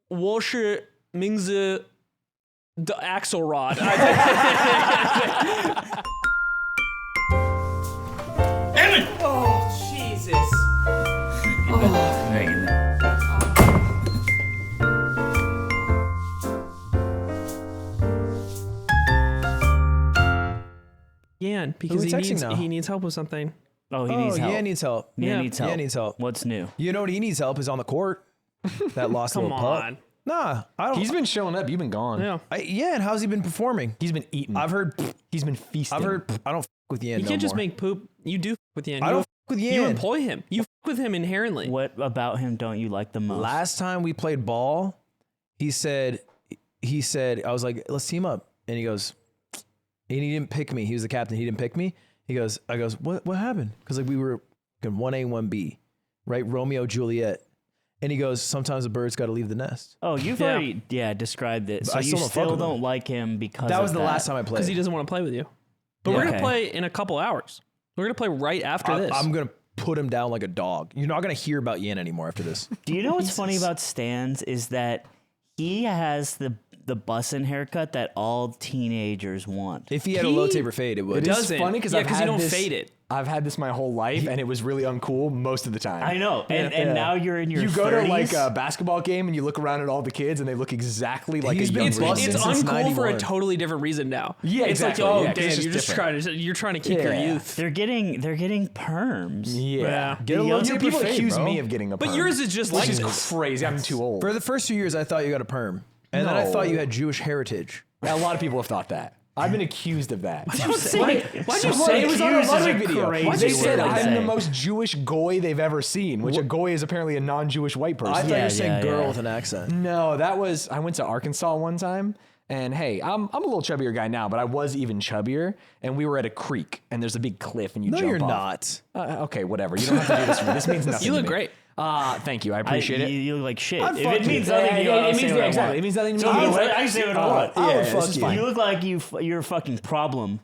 我是名字的 Axelrod. Oh, Jesus. Yan, because he needs help with something. Oh, he needs help. Yeah, needs help. Yeah, needs help. Yeah, needs help. What's new? You know what he needs help is on the court. That lost little pup. on. Nah, I don't. He's been showing up. You've been gone. Yeah. Yeah, and how's he been performing? He's been eating. I've heard. He's been feasting. I've heard. I don't f with Yan. You no can't just more. make poop. You do with Yan. I don't f with Yan. You employ him. You with him inherently. What about him don't you like the most? Last time we played ball, he said, I was like, let's team up. And he goes, and he didn't pick me. He was the captain. He didn't pick me. I goes, what happened? Because like we were 1A, 1B, right? Romeo, Juliet. And he goes, sometimes a bird's got to leave the nest. Oh, you've already described it. So I you still still don't don't like him because that of was the last time I played. Because he doesn't want to play with you. But we're going to play in a couple hours. We're going to play right after this. I'm going to put him down like a dog. You're not going to hear about Yan anymore after this. Do you know what's funny about Stanz is that he has the bussin haircut that all teenagers want. If he had a low taper fade, it would. It is funny because you don't fade it. I've had this my whole life, and it was really uncool most of the time. I know, and now you're in your 30s. You go to like a basketball game, and you look around at all the kids, and they look exactly like a young It's since uncool 91. for a totally different reason now. Yeah, it's exactly. like, oh Yeah, 'cause it's damn, just you're trying to keep your youth. They're getting perms. Yeah. Get a low taper People fade, accuse bro. me of getting a perm. But yours is just which like is crazy. I'm too old. For the first few years, I thought you got a perm. And then I No. thought you had Jewish heritage. A lot of people have thought that. I've been accused of that. Why'd you Someone- say it was on a accused is Ludwig a video. crazy They said word to I'm say. the most Jewish goy they've ever seen, which a goy is apparently a non-Jewish white person. I thought you were saying yeah, girl yeah. with an accent. No, that was, I went to Arkansas one time, and hey, I'm a little chubbier guy now, but I was even chubbier, and we were at a creek, and there's a big cliff, and you No, jump you're off. not. Okay, whatever. You don't have to do this for me. This means nothing You to look me. great. Thank you. I appreciate it. You look like shit. I'd If fuck it you. means nothing to you, it I'll means say what I exactly. want. It means nothing to So me. I say what I want. I would this fuck is you. fine. You look like you're a fucking problem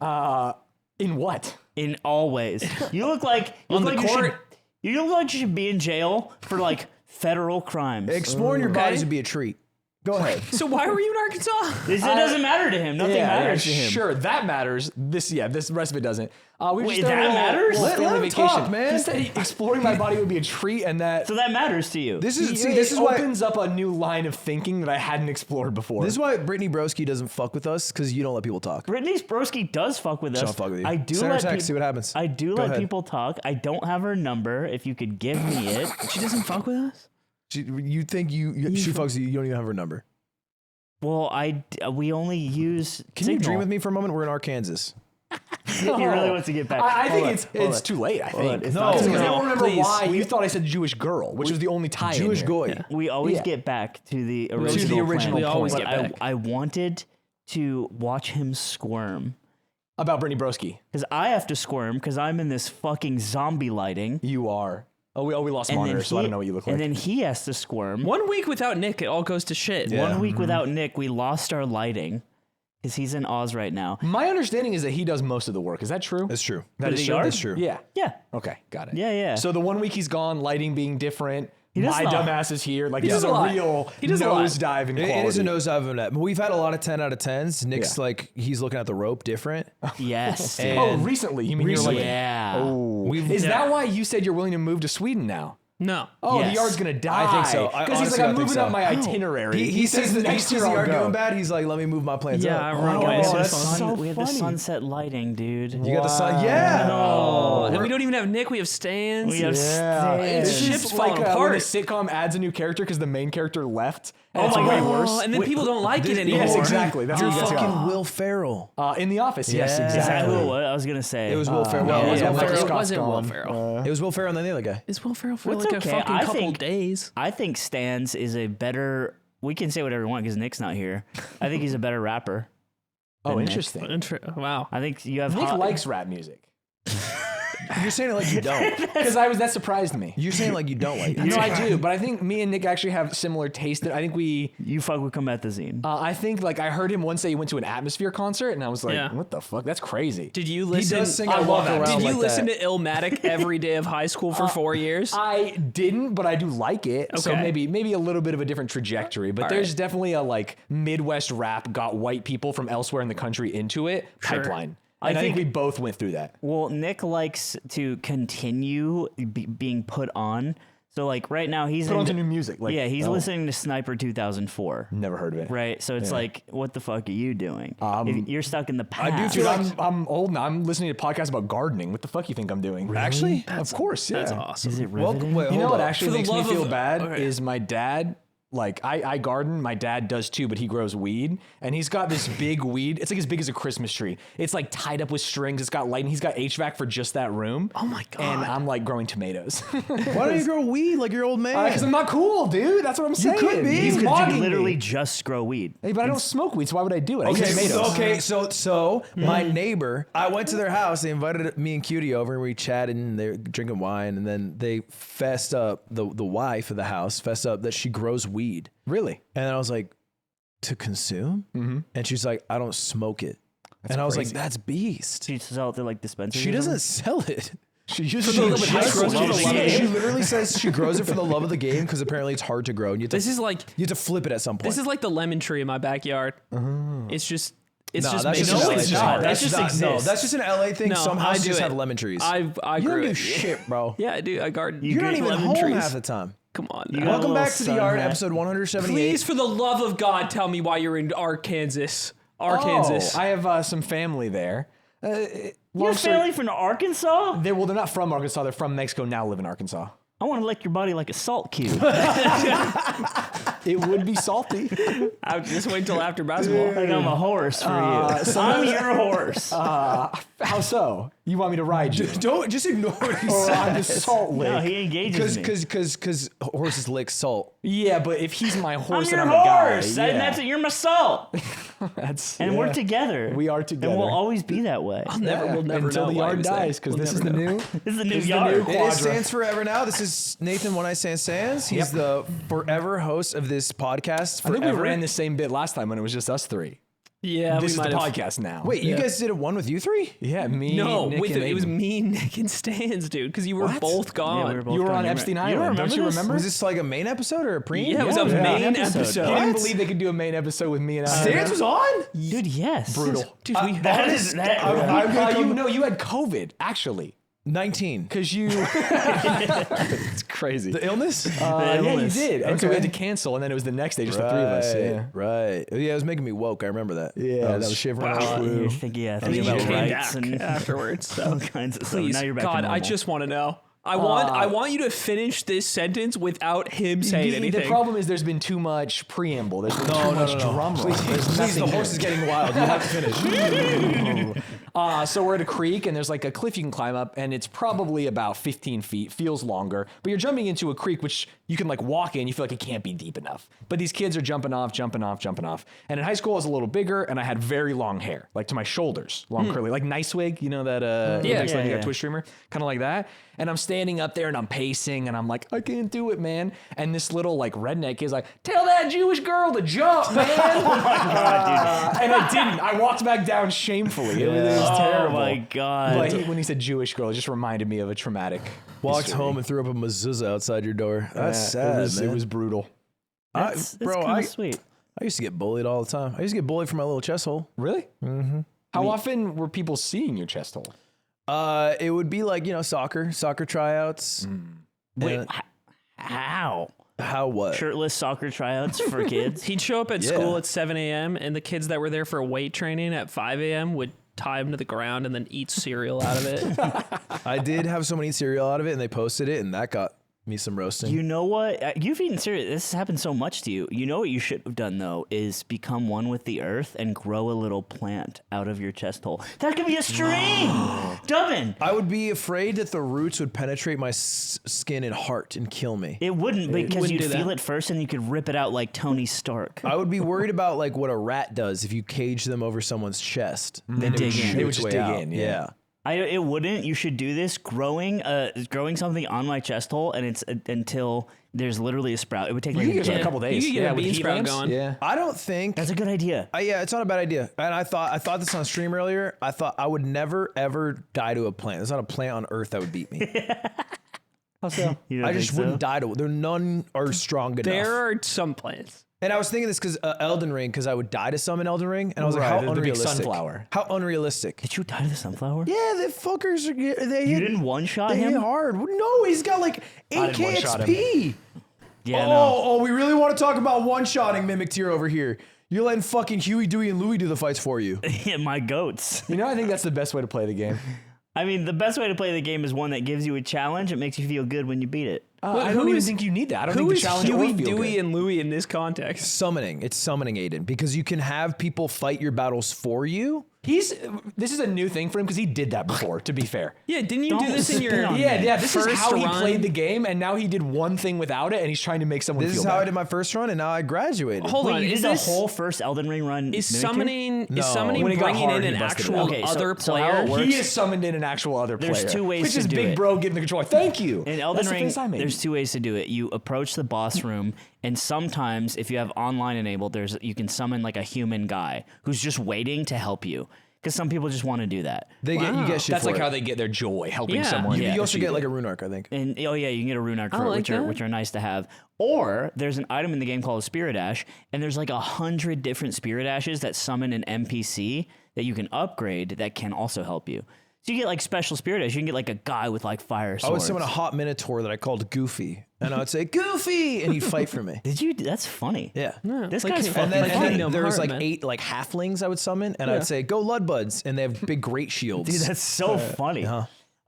In what? in all ways. You look like On the court. You look like you should be in jail for like federal crimes. Exploring your bodies would be a treat. Go ahead. So why were you in Arkansas? It doesn't matter to him. Nothing matters to him. Sure, that matters. This rest of it doesn't. We Wait, just done a that little- matters? little Let family him vacation. talk, man. He said exploring my body would be a treat, and that So that matters to you. This is it why opens up a new line of thinking that I hadn't explored before. this is why Brittany Broski doesn't fuck with us, because you don't let people talk. Brittany Broski does fuck with us. She'll fuck with you. I do Send her let a text, peop- see what happens. I do Go let ahead. people talk. I don't have her number. If you could give me it. She doesn't fuck with us? You think she fucks with you, you don't even have her number. Well, we only use. Can you dream with me for a moment? We're in Arkansas. He really wants to get back. I Hold think on. it's too late. I think. It's No, not too Because I late. don't remember please. why you thought I said Jewish girl, which was the only tie. Jewish goy. Yeah. We always Yeah. get back to the always original. to the original plan. We always But get back. I wanted to watch him squirm About Brittany Broski. because I have to squirm because I'm in this fucking zombie lighting. You are. Oh, we lost And monitor, then so I don't know what you look like. And then he has to squirm. 1 week without Nick, it all goes to shit. Yeah. 1 week without Nick, we lost our lighting because he's in Oz right now. My understanding is that he does most of the work. Is that true? That's true. That is the true. yard? That's true. Yeah. Yeah. Okay, got it. Yeah, yeah. So the 1 week he's gone, lighting being different. does My a lot. dumbass is here. Like He this is does a a lot. real He does a lot. nosedive in quality. It is a nosedive of that. But we've had a lot of 10 out of 10s. Nick's Yeah. like, he's looking at the rope different. Yes. And- Oh, recently? You mean Recently. you're like? Yeah. Oh, is yeah. that why you said you're willing to move to Sweden now? No. Oh, Yes. the yard's gonna die. I think so. I Because he's honestly like, I'm think moving so. up my itinerary. He says that next year the I'll yard go. doing bad. He's like, let me move my plans Yeah, up. we're Oh, going to that's sun. so we have the funny. sunset lighting, dude. You got the sun. Yeah. Oh, and we don't even have Nick. We have Stanz. We have Yeah, Stanz. It's this ship's is like falling when a apart. sitcom adds a new character because the main character left. And Oh it's my way God. worse. And then people don't like it anymore. Yes, exactly. That's You're what you guys fucking got. Will Ferrell. In the office. Yes, Yeah. Is that exactly. who it was? I was gonna say It was Will Ferrell. Yeah, It was yeah, Will Will Ferrell. Ferrell. It wasn't Will gone. Ferrell. It was Will Ferrell and the other guy. Is Will Ferrell for What's like okay. a fucking I couple think- days? I think Stanz is a better. We can say whatever we want because Nick's not here. I think he's a better rapper. Oh, than Nick. interesting. Wow. I think you have. Nick hot- likes rap music. You're saying it like you don't. Because that surprised me. You're saying it like you don't like it. No, I do, but I think me and Nick actually have similar taste. I think You fuck with Comethazine. I think like I heard him once say he went to an Atmosphere concert, and I was like, Yeah. what the fuck? That's crazy. Did you He listen? does sing I and love walk that. around Did you like listen that. to Illmatic every day of high school for 4 years? I didn't, but I do like it. So Okay. maybe a little bit of a different trajectory. But there's definitely a like Midwest rap got white people from elsewhere in the country into it pipeline. And I think we both went through that. Well, Nick likes to continue being put on. So like right now he's Put onto new music. Like, he's listening to Sniper 2004. Never heard of it. Right, so it's like, what the fuck are you doing? You're stuck in the I past. do feel Dude, like I'm old now. I'm listening to podcasts about gardening. What the fuck you think I'm doing? actually. Of course, yeah. That's awesome. Is it Well, riveting? wait, You know hold what up. actually For the makes me love feel of- bad okay. is my dad. Like I garden, my dad does too, but he grows weed, and he's got this big weed. It's like as big as a Christmas tree. It's like tied up with strings. It's got light, and he's got HVAC for just that room. Oh my God. And I'm like growing tomatoes. Why don't you grow weed like your old man? Because I'm not cool, dude. That's what I'm saying. could be. He's you could mogging literally me. just grow weed. Hey, but I don't smoke weed, so why would I do it? I Okay, eat tomatoes. so my neighbor, I went to their house. They invited me and Cutie over, and we chatted, and they're drinking wine, and then they fessed up, the wife of the house fessed up that she grows weed. Really? And then I was like, to consume? Mm-hmm. And she's like, I don't smoke it. And I was like, crazy. that's beast. She sells it like dispensaries. She or doesn't sell it. She uses the- it. but She how just grows grows it? it. Yeah. She literally says she grows it for the love of the game because apparently it's hard to grow. And you have to, This is like you have to flip it at some point. this is like the lemon tree in my backyard. It's just Nah, just that's made- just no, an LA it's thing. not. That's It just not- No, exists. that's just an LA thing. No, Some I houses do just it. have lemon trees. I you grew don't do it. shit, bro. Yeah, I do. I garden. You're not grew even lemon home trees. half the time. Come on. You now. got a Welcome little back to the sun yard, hat. episode 178. Please, for the love of God, tell me why you're in Arkansas. Oh, I have some family there. Your family from Arkansas? They're not from Arkansas. They're from Mexico. Now live in Arkansas. I want to lick your body like a salt cube. It would be salty. I just wait until after basketball. Like I'm a horse for you. I'm your horse. How so? You want me to ride you? Don't just ignore what he Or on the says. salt lick? No, he engages me. Because horses lick salt. Yeah, but if he's my I'm horse your and I'm a guy, horse, yeah. and that's it. You're my salt, That's and we're together. We are together. and we'll always be that way. We'll never until know the why he yard was there. dies, because We'll this is never the know. new. This is the new This is the yard. new It is quadra. Stanz forever now. This is Nathan when I say Stanz. He's the forever host of this podcast I think forever. we ran the same bit last time when it was just us three. Yeah, This we is the might have. podcast now. Wait, you guys did one with you three? Yeah, me. No, Nick, with and it was Aiden. me, Nick, and Stans, dude, because you were What? both gone. Yeah, we were both You were gone. on You Epstein remember- Island. Don't you this? remember? Was this like a main episode or a pre? Yeah, it was a main episode. I didn't What? believe they could do a main episode with me and Stanz was on? Dude, yes. Brutal. Dude, we That is that. You had COVID actually, 19. because you. It's crazy. The illness? Yeah, you illness. did. And so we had to Okay. cancel, and then it was the next day, just the three of us. Yeah. Right. Yeah, it was making me woke. I remember that. Yeah, I that was was- shivering. wow. You're thinking, and thinking then you about came rights back and afterwards. So all kinds of stuff. please, Now you're back God, to I normal. just want to know. I want you to finish this sentence without him saying anything. The problem is there's been too much preamble. There's been too much drum roll. There's Please, nothing the horse here. is getting wild. You have to finish. So we're at a creek, and there's like a cliff you can climb up, and it's probably about 15 feet, feels longer, but you're jumping into a creek, which you can like walk in, you feel like it can't be deep enough. But these kids are jumping off. And in high school, I was a little bigger, and I had very long hair, like to my shoulders, long curly, like Nice Wig, you know that Yeah. looks like Yeah, a yeah. Twitch streamer, kind of like that. And I'm standing up there, and I'm pacing, and I'm like, I can't do it, man. And this little like redneck is like, tell that Jewish girl to jump, man. And I didn't. I walked back down shamefully. It was Oh terrible. my god. But when he said Jewish girl, it just reminded me of a traumatic. Walked history. home and threw up a mezuzah outside your door. That's sad, It man. was brutal. That's bro, kind of sweet. I used to get bullied all the time. I used to get bullied for my little chest hole. Really? Mm-hmm. How often were people seeing your chest hole? It would be like, soccer tryouts. Wait, And- how? How what? Shirtless soccer tryouts for kids? He'd show up at Yeah. school at 7 a.m. and the kids that were there for weight training at 5 a.m. would tie him to the ground and then eat cereal out of it. I did have someone eat cereal out of it, and they posted it, and that got me some roasting. You know what? You've eaten cereal. This has happened so much to you. You know what you should have done, though, is become one with the earth and grow a little plant out of your chest hole. That could be a stream! Dubbin! I would be afraid that the roots would penetrate my skin and heart and kill me. It wouldn't because wouldn't you'd do that. feel it first and you could rip it out like Tony Stark. I would be worried about like what a rat does if you cage them over someone's chest. Then it would dig in. shoot They would its just way dig out. in, yeah. It wouldn't. You should do this. Growing something on my chest hole, and it's until there's literally a sprout. It would take like You a can day. a couple days. You can get a with bean heat sprout lamps. going. Yeah. I don't think. That's a good idea. Yeah, it's not a bad idea. And I thought this on stream earlier. I thought I would never ever die to a plant. There's not a plant on earth that would beat me. How so? You don't I just think wouldn't so? die to. There none are strong enough. There are some plants. And I was thinking this because Elden Ring, because I would die to some in Elden Ring, and I was like, Right, how the big unrealistic. sunflower. How unrealistic. Did you die to the sunflower? Yeah, the fuckers are. They You hit, didn't one-shot they hit him? hard. No, he's got like 8k didn't one-shot XP. Yeah, Oh, we really want to talk about one-shotting Mimic Tier over here. You're letting fucking Huey, Dewey, and Louie do the fights for you. no. My goats. You know, I think that's the best way to play the game. I mean, the best way to play the game is one that gives you a challenge. It makes you feel good when you beat it. I don't even think you need that. I don't Who think the is challenge Huey, or feel Dewey, good. and Louie in this context? Summoning. It's summoning Aiden because you can have people fight your battles for you. This is a new thing for him because he did that before, to be fair. Yeah, didn't you do Don't this in spit your on me. Yeah, this is first how he run? played the game, and now he did one thing without it, and he's trying to make someone This feel is how I bad. did my first run, and now I graduated. Hold Wait, on, you is did the this whole first Elden Ring run? is Mimicry? summoning No. is summoning When it got bringing hard, in he an busted it actual out. Okay, so- other so how player? it works- He is summoned in an actual other player. There's two ways which to is do big it. bro getting the controller. Thank you. In Elden That's the Ring, face I made. there's two ways to do it. You approach the boss room, and sometimes if you have online enabled, you can summon like a human guy who's just waiting to help you. Because some people just want to do that. You get shit That's for like it. how they get their joy, helping Yeah. someone. Yeah. You also get like a rune arc, I think. And oh yeah, you can get a rune arc I for it, like which that. are nice to have. Or there's an item in the game called a Spirit Ash, and there's like 100 different Spirit Ashes that summon an NPC that you can upgrade that can also help you. So you get like special Spirit Ash. You can get like a guy with like fire I swords. would summon a hot Minotaur that I called Goofy, and I would say Goofy, and he'd fight for me. Did you? That's funny. Yeah. This like guy's him. fucking And then, Like and then Kingdom there was Heart, like man. 8 like halflings I would summon, and I'd say go Ludbuds, and they have big great shields. Dude, that's so funny.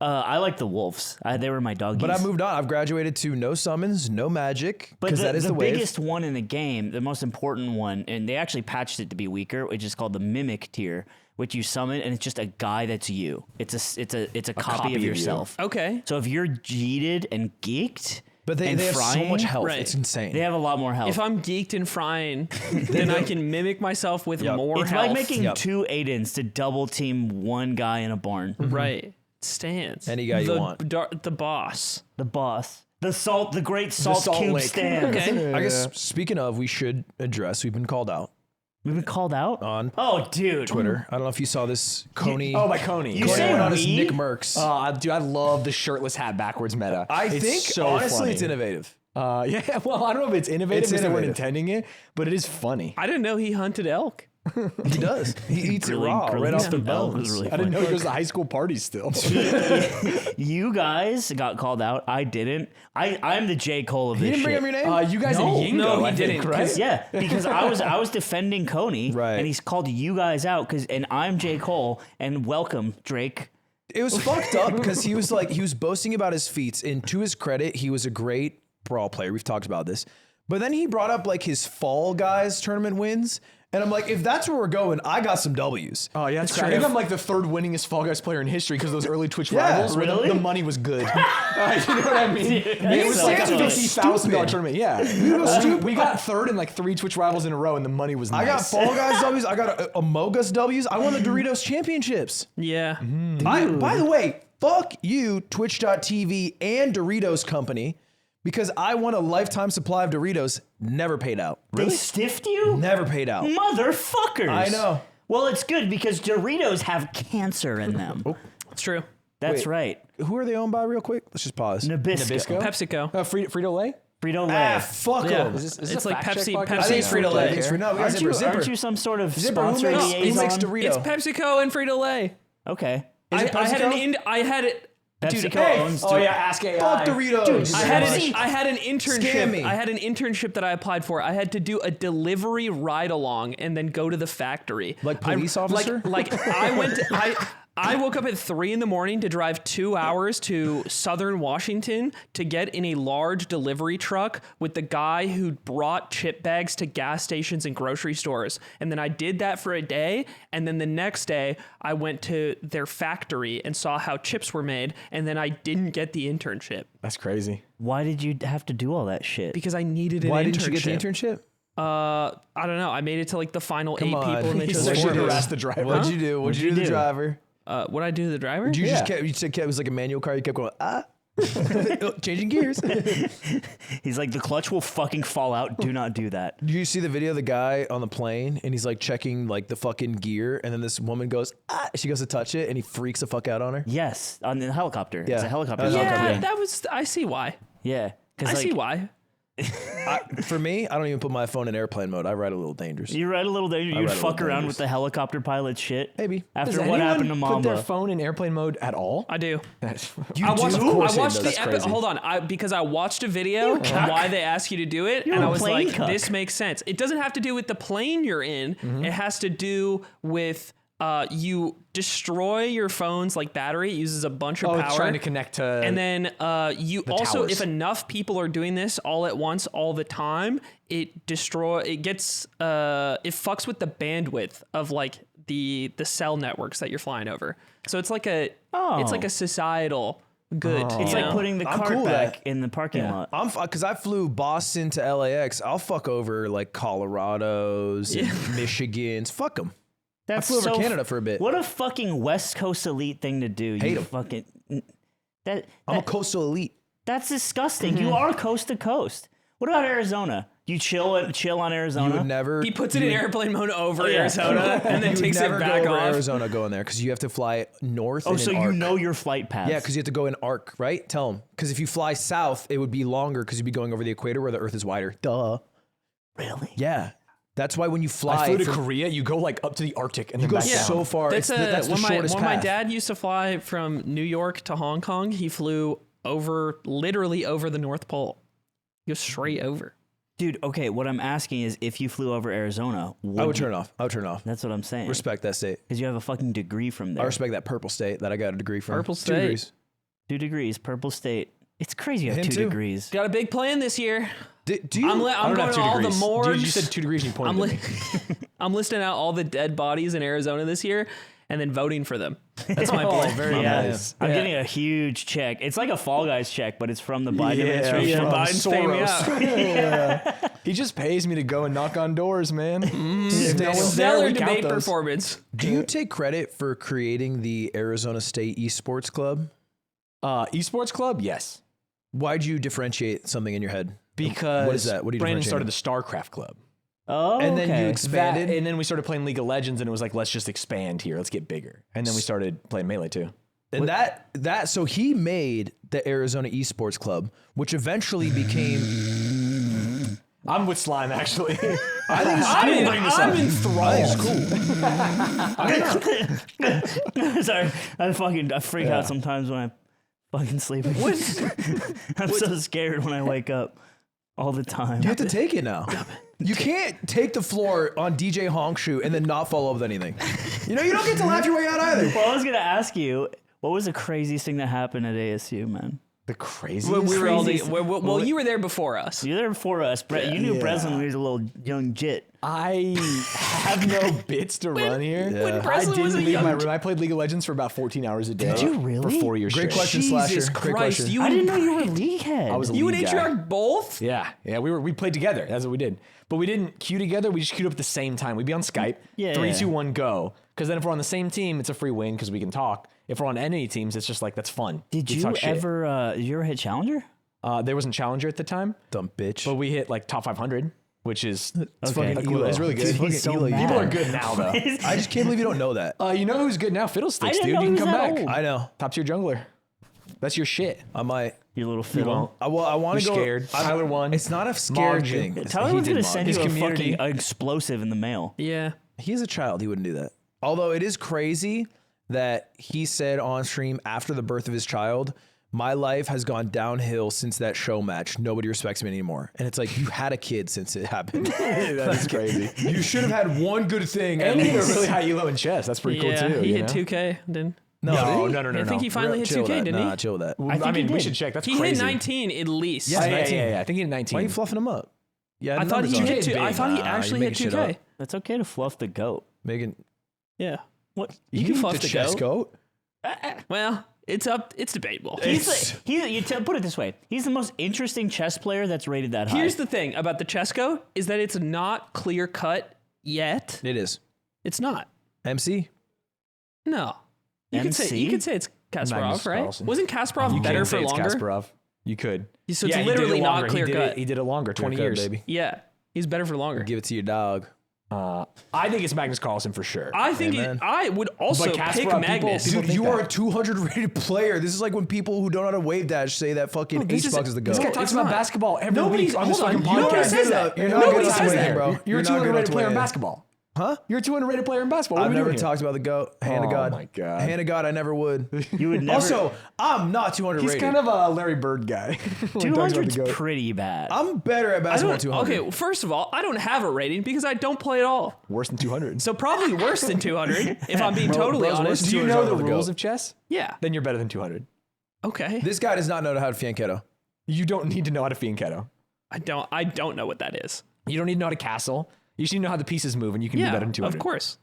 I like the wolves. They were my doggies. But I moved on. I've graduated to no summons, no magic, But because that is the wave. biggest one in the game, the most important one, and they actually patched it to be weaker, which is called the Mimic Tier, which you summon, and it's just a guy that's you. It's a copy of you. yourself. Okay. So if you're jeeted and geeked, But they and have so frying, much health. Right. It's insane. They have a lot more health. If I'm geeked and frying, then I can mimic myself with more it's health. like making Yep. 2 Aidens to double team one guy in a barn. Right. Stance. Any guy you the, want. The boss. The boss. The great salt Salt cube Lake. stands. Okay. I guess speaking of, we should address. We've been called out We've been called out? on Oh, dude. Twitter. I don't know if you saw this. Coney. Oh, by Coney. You Coney say went on as we? Nick Merckx. Dude, I love the shirtless hat backwards meta. I It's think so honestly, funny. it's innovative. Yeah, well, I don't know if it's innovative It's because they weren't innovative. intending it, but it is funny. I didn't know he hunted elk. He does. He eats it raw Grilling right off the some elk was bones. really I didn't funny. know he goes to high school parties still. You guys got called out. I didn't. I'm the J. Cole of He this didn't bring shit. up your name. You guys No. at Yingo, No, he I think, didn't, right? 'cause- Yeah, because I was defending Coney, Right. and he's called you guys out and I'm J. Cole, and welcome Drake. It was fucked up because he was boasting about his feats, and to his credit, he was a great brawl player. We've talked about this, but then he brought up like his Fall Guys tournament wins, and I'm like, if that's where we're going, I got some W's. Oh yeah, I think I'm like the third winningest Fall Guys player in history because those early Twitch Yeah, rivals. where really? The money was good. You know what I mean? It was so like a funny. $50,000 tournament. Yeah, we got third in like 3 Twitch rivals in a row, and the money was nice. I got Fall Guys W's. I got Among Us W's. I won the Doritos championships. Yeah. By the way, fuck you, Twitch.tv and Doritos Company, because I won a lifetime supply of Doritos. Never paid out. They stiffed you? Never paid out. Motherfuckers. I know. Well, it's good because Doritos have cancer in them. It's true. That's Wait. right. Who are they owned by, real quick? Let's just pause. Nabisco. PepsiCo. Frito-Lay? Frito-Lay. Fuck Yeah. them. It's like Pepsi. I think Pepsi's it's Frito Lay. It's no, we got Aren't you, Zipper. aren't you some sort of Zipper. Who sponsor makes, who liaison? makes Dorito? It's PepsiCo and Frito Lay. Okay. Is it I had PepsiCo? I had it. Dude, PepsiCo hey, owns Oh yeah, Ask AI. Fuck Doritos. I had an internship. Scam me. I had an internship that I applied for. I had to do a delivery ride along and then go to the factory. Like police officer? Like I went. I woke up at 3 a.m. to drive 2 hours to Southern Washington to get in a large delivery truck with the guy who brought chip bags to gas stations and grocery stores. And then I did that for a day. And then the next day I went to their factory and saw how chips were made. And then I didn't get the internship That's crazy. Why did you have to do all that shit? because I needed an Why internship. didn't you get the internship? I don't know. I made it to like the final 8 Come on. people and they He's chose so to shit work. harassed the driver. What'd you do? What'd you do to the do? driver? what I do to the driver? You Yeah. just kept, you said it was like a manual car. You kept going, changing gears. He's like, the clutch will fucking fall out. Do not do that. Did you see the video of the guy on the plane and he's like checking like the fucking gear and then this woman goes, she goes to touch it and he freaks the fuck out on her? Yes, on the helicopter. Yeah. It's a helicopter. Yeah, Yeah, that was. I see why. Yeah. I see why. For me, I don't even put my phone in airplane mode. I ride a little dangerous. You ride a little danger. You ride a fuck little around dangerous. with the helicopter pilot shit. Maybe. After Does what anyone happened to put their Mamba. phone in airplane mode at all? I do. You I watched, do? Of course I watched it the does. That's crazy. hold on, because I watched a video on why they ask you to do it, and a I was plane like, cuck. this makes sense. It doesn't have to do with the plane you're in. It has to do with you destroy your phone's like battery. It uses a bunch of Oh, power. it's trying to connect to. And then you also, towers. if enough people are doing this all at once, all the time, it fucks with the bandwidth of like the cell networks that you're flying over. So it's like a societal good. It's like putting the I'm cart cool with back that. in the parking lot. Because I flew Boston to LAX. I'll fuck over like Colorado's and Michigans. Fuck them. That's flew over so Canada for a bit. What a fucking West Coast elite thing to do. Hate You 'em. fucking I'm a coastal elite. that's disgusting. You are coast to coast. What about Arizona? You chill on Arizona. You would never. He puts it in airplane mode over Yeah. Arizona and then you would takes never it back go over off. Arizona going there because you have to fly north. Oh, in so an you arc. know your flight path. Yeah, because you have to go in arc, right? Tell them. Because if you fly south, it would be longer because you'd be going over the equator where the Earth is wider. Duh. Really? Yeah. That's why when you fly, I flew to from- Korea. You go like up to the Arctic and then you go back down. so far. That's, That's the when shortest my path. dad used to fly from New York to Hong Kong, he flew literally over the North Pole. He goes straight over. Dude, okay, what I'm asking is if you flew over Arizona, I would turn it off. I would turn it off. That's what I'm saying. Respect that state. Because you have a fucking degree from there. I respect that purple state that I got a degree from. Purple 2 state. degrees. 2 degrees, purple state. It's crazy you have Him 2 too. degrees. Got a big plan this year. Do you? I'm I don't going have to 2 all the degrees. morgues. Dude, you said 2 degrees and you pointed at me. I'm listing out all the dead bodies in Arizona this year and then voting for them. That's my plan. very Yeah, nice. I'm getting a huge check. It's like a Fall Guys check, but it's from the Biden administration. from Biden's paying me out. He just pays me to go and knock on doors, man. If no one's there, Stellar we count debate those. performance. Do you take credit for creating the Arizona State Esports Club? Esports club, yes. Why'd you differentiate something in your head? Because What is that? What do you Brandon differentiate? started the StarCraft club. Oh, And then you okay. expanded. And then we started playing League of Legends, and it was like, let's just expand here. Let's get bigger. And then we started playing Melee too. And so he made the Arizona Esports Club, which eventually became. I'm with Slime, actually. I think I'm enthralled. Sorry, I freak out sometimes when I'm fucking sleeping. I'm so scared when I wake up all the time. You have to take it now. You can't take the floor on DJ Honkshoe and then not follow up with anything. You don't get to laugh your way out either. Well, I was gonna ask you, what was the craziest thing that happened at ASU, man? The craziest. We were all Crazy. well, you were there before us. You were there before us, Brett. You knew Breslin when he was a little young jit. I have no bits to run here. when I Breslin didn't was a leave young my room. I played League of Legends for about 14 hours a day. Did you really? For 4 years Great straight. question, Jesus Slasher. Great Christ, question. you I and, didn't know you were a league head. I was a you and league guy. Atriarch both? Yeah, we played together. That's what we did. But we didn't queue together. We just queued up at the same time. We'd be on Skype. Yeah. 3, 2, 1, go. Because then if we're on the same team, it's a free win because we can talk. If we're on enemy teams, it's just like that's fun. Did We you talk shit. ever hit Challenger? There wasn't Challenger at the time, Dumb bitch. but we hit like top 500, which is It's Okay. fucking Elo. It's really good. Dude, Fucking he's so Elo. mad. people are good now though. I just can't believe you don't know that. You know who's good now? Fiddlesticks, I didn't dude. know You he can was come that back. old. I know. Top tier jungler. That's your shit. I might. You little You fiddle. won't. I want to You're go. scared. Tyler won. It's not a scared Mogged you. thing. Tyler He was did gonna mog. send His you a community. fucking explosive in the mail. Yeah. He's a child. He wouldn't do that. Although it is crazy that he said on stream after the birth of his child, my life has gone downhill since that show match. Nobody respects me anymore. And it's like, you had a kid since it happened. That is crazy. You should have had one good thing. And he hit a really high elo in chess. That's pretty Yeah, cool too. he you hit know? 2K, didn't No, I think he finally hit Chill 2K, that. didn't Nah, he? chill that. I think I mean, he we did. should check. That's He crazy. hit 19 at least. Yeah. 19. Yeah. I think he hit 19. Why are you fluffing him up? Yeah, I thought he You hit hit 2. I big. thought he Nah, actually you're hit making shit 2K. up. That's okay to fluff the goat. Megan, Yeah. What? You can eat fluff the the chess goat. goat. Well, it's debatable. Put it this way. He's the most interesting chess player that's rated that high. Here's the thing about the chess goat is that it's not clear cut yet. It is. It's not. MC. No. You could say it's Kasparov, right? Carlsen. Wasn't Kasparov You better can for say it's longer? Kasparov. You could. So it's he did it literally not longer. clear cut. He did it longer, 20 Clear cut, years. baby. Yeah, he's better for longer. Give it to your dog. I think it's Magnus Carlsen for sure. I think man. I would also But pick Kasparov, Magnus. people Dude, think you that. are a 200 rated player. This is like when people who don't know how to wave dash say that fucking this H-Bucks is the This goat. guy No, talks it's about not. basketball every Nobody's- week on this hold on, fucking nobody podcast. says that. You're not Nobody good says enough to that. win, bro. You're a You're not 200 good enough rated to player in win. basketball. Huh? You're a 200 rated player in basketball. What I've are we never doing here? talked about the GOAT. Hand of God. my God. Hand of God, I never would. You would never. Also, I'm not 200 He's rated. kind of a Larry Bird guy. when he talks about the 200's GOAT. pretty bad. I'm better at I basketball don't, than 200. okay, first of all, I don't have a rating because I don't play at all. Worse than 200. So probably worse than 200, if I'm being totally bro's worse honest. than Do you 200 know is the on the rules GOAT. of chess? Yeah. Then you're better than 200. Okay. This guy does not know how to fianchetto. You don't need to know how to fianchetto. I don't know what that is. You don't need to know how to castle. You just need to know how the pieces move, and you can be Yeah, better than 200. of course.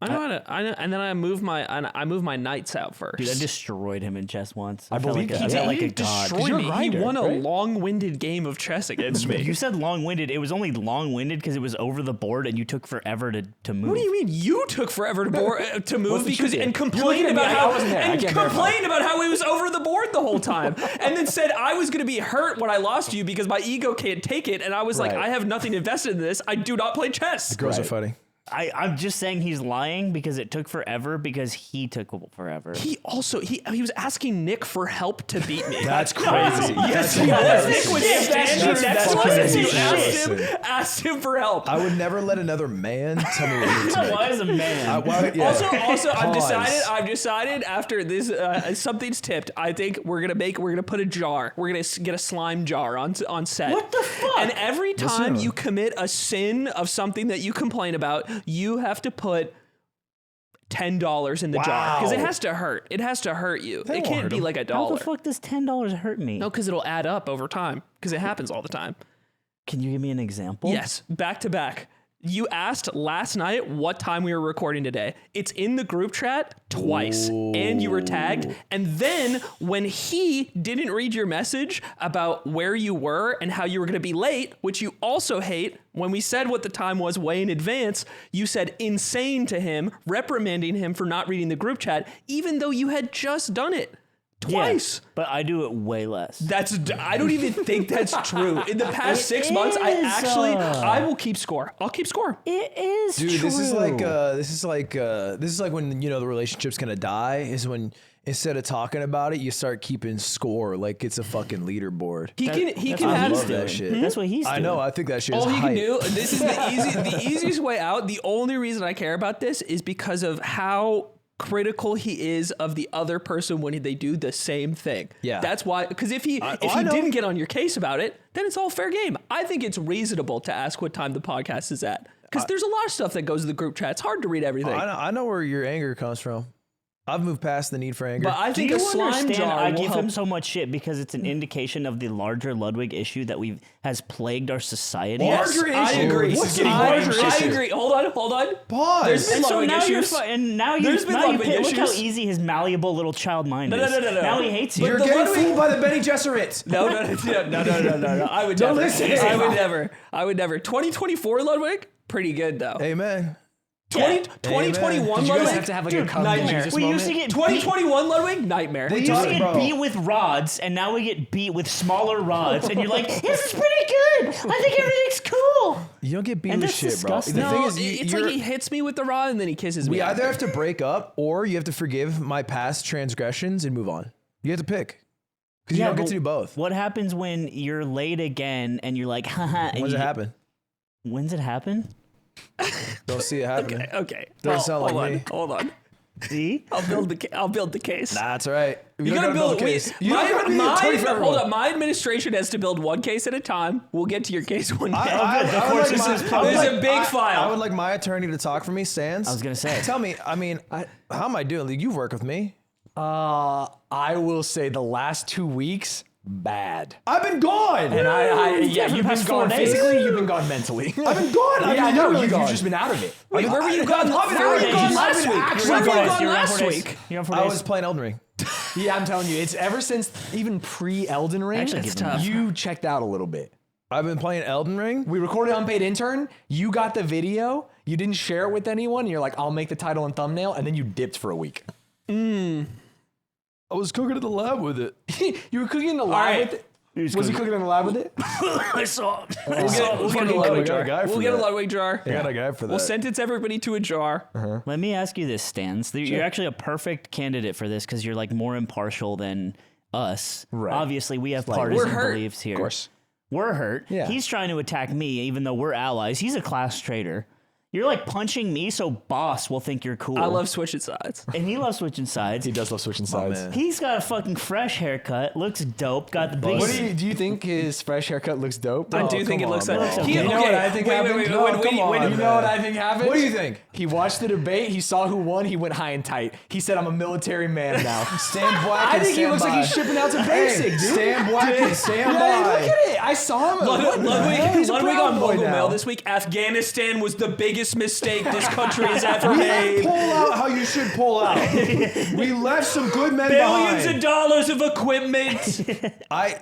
I know how to. I know, and then I move my knights out first. Dude, I destroyed him in chess once. I felt believe like he I did. felt like he a god. destroyed you're me. a grinder, He won a right? long-winded game of chess against me. You said long-winded. It was only long-winded because it was over the board and you took forever to move. What do you mean? You took forever to move What's the because truth? and You're complained looking at me about like I how wasn't there. I and can't verify. complained about how it was over the board the whole time, and then said I was going to be hurt when I lost to you because my ego can't take it, and I was like, Right. I have nothing invested in this. I do not play chess. Girls are Right. fighting. I'm just saying he's lying because it took forever because he took forever. He also he was asking Nick for help to beat me. That's crazy. Yes, That's he was. hilarious. Nick was That's standing next to us crazy. and you asked him for help. I would never let another man tell me what to do. Why is a man? Also, Pause. I've decided after this, something's tipped. I think we're gonna put a jar. We're gonna get a slime jar on set. What the fuck? And every time Listen. you commit a sin of something that you complain about, you have to put $10 in the jar because it Wow. has to hurt. It has to hurt you. That It won't can't hurt be him. like a How dollar. the fuck does $10 hurt me? No, because it'll add up over time because it happens all the time. Can you give me an example? Yes, back to back. You asked last night what time we were recording today. It's in the group chat twice, and you were tagged. And then when he didn't read your message about where you were and how you were going to be late, which you also hate, when we said what the time was way in advance, you said insane to him, reprimanding him for not reading the group chat, even though you had just done it twice. But I do it way less. I don't even think that's true. In the past 6 months, I will keep score. I'll keep score. It is Dude, true. this is like when the relationship's gonna die. Is when instead of talking about it, you start keeping score like it's a fucking leaderboard. He can That's have what I he's love doing. that shit. That's what he's doing. I know. I think that shit is all he can hype. do. This is the easiest way out. The only reason I care about this is because of how critical he is of the other person when they do the same thing. Yeah. That's why, because if he I know. didn't get on your case about it, then it's all fair game. I think it's reasonable to ask what time the podcast is at because there's a lot of stuff that goes to the group chat. It's hard to read everything. I know where your anger comes from. I've moved past the need for anger. But I Do think you a slime understand jar I will give help. him so much shit because it's an indication of the larger Ludwig issue that has plagued our society? Yes, Larger I issue. agree. What's getting larger I issue? agree. Hold on. Pause. There's been And so Ludwig now you're issues. and now you There's been now you Ludwig look how issues. easy his malleable little child mind is. No. Now he hates But you. You're the getting Ludwig- fooled by the Benny Gesserit. No. I would Don't never. listen. I would never. 2024 Ludwig, pretty good though. Amen. 2021 Did you guys Ludwig, have to have like dude, a come to nightmare. Jesus We moment? used to get 2021 Ludwig, nightmare. They We used to talk- get bro. beat with rods, and now we get beat with smaller rods, and you're like, "This is pretty good. I think everything's cool." You don't get beat And with that's shit, disgusting. bro. The thing No, is, it's like he hits me with the rod and then he kisses me. we after. either have to break up or you have to forgive my past transgressions and move on. You have to pick because you don't get but to do both. What happens when you're late again and you're like, haha? When does it happen? When's it happen? Don't see it happening. Okay. Doesn't sound like hold me. Hold on. See? I'll build the case. That's all right. You gotta build a case. You my, don't gotta be the attorney for hold everyone. on. My administration has to build one case at a time. We'll get to your case one day. I would course, like this my- is I would this is like- a big I- file. I would like my attorney to talk for me, Stanz. I was gonna say. Tell me, how am I doing? Like, you've worked with me. I will say the last 2 weeks, bad. I've been gone. And Yeah, for the you've been past 4 gone days. physically, you've been gone mentally. I've been gone. Yeah, I know. literally You've gone. just been out of it. Wait, where were you gone? I've been Where were out you of gone it. last I've been week? actually Where were you gone. gone You're on last 4 days. week? You're on 4 I days. was playing Elden Ring. Yeah, I'm telling you, it's ever since even pre-Elden Ring, Actually, it's tough. you checked out a little bit. I've been playing Elden Ring. We recorded Unpaid Intern. You got the video. You didn't share it with anyone. You're like, I'll make the title and thumbnail. And then you dipped for a week. I was cooking in the lab with it. You were cooking in the lab with it? Was he cooking in the lab with it? I saw. We'll get a Ludwig jar. We'll get a Ludwig jar. I got a guy for that. We'll sentence everybody to a jar. Let me ask you this, Stanz. You're actually a perfect candidate for this because you're like more impartial than us. Right. Obviously, we have We're partisan hurt. beliefs here. Of course. We're hurt. Yeah. He's trying to attack me, even though we're allies. He's a class traitor. You're like punching me, so boss will think you're cool. I love switching sides. and he loves switching sides. He does love switching sides. man. He's got a fucking fresh haircut. Looks dope. Got the big. What do you think his fresh haircut looks dope? I do think it come looks on, like. bro. You know what I think happened? Wait, No, wait, come on, wait, you know what I think happened? What do you think? He watched the debate. He saw who won. He went high and tight. He said, "I'm a military man now." Stand black I and think he stand looks like by. he's shipping out to basic, dude. Stand black and stand Yeah, by. look at it. I saw him. Ludwig on boy Mogul now. Mail this week. Afghanistan was the biggest mistake this country has ever We made. pull out how you should pull out. We left some good men Billions behind. of dollars of equipment.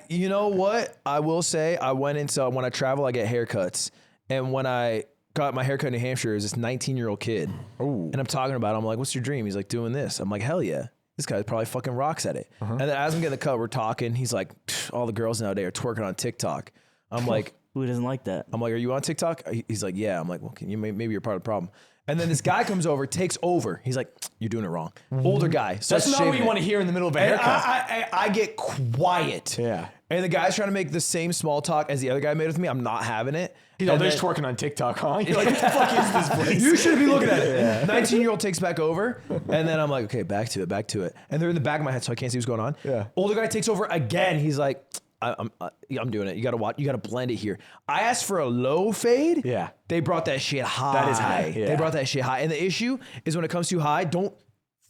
You know what? I will say, when I travel, I get haircuts. And when I got my haircut in New Hampshire, it was this 19-year-old kid. And I'm talking about it. I'm like, what's your dream? He's like, doing this. I'm like, hell yeah. This guy probably fucking rocks at it. And then as I'm getting the cut, we're talking. He's like, all the girls nowadays are twerking on TikTok. I'm like, Who doesn't like that? are you on TikTok? He's like, yeah. I'm like, well, maybe you're part of the problem. And then this guy comes over, takes over. He's like, you're doing it wrong. Older guy. That's not what you want to hear in the middle of a And haircut. I get quiet. Yeah. And the guy's trying to make the same small talk as the other guy made with me. I'm not having it. He's like, And they're then- just twerking on TikTok, huh? You're like, what the fuck is this place? You should be looking at it. 19-year-old takes back over, and then I'm like, okay, back to it. And they're in the back of my head, so I can't see what's going on. Yeah. Older guy takes over again. He's like, I'm doing it. You gotta watch. You gotta blend it here. I asked for a low fade. Yeah. They brought that shit high. That is high, yeah. They brought that shit high. And the issue is when it comes too high, don't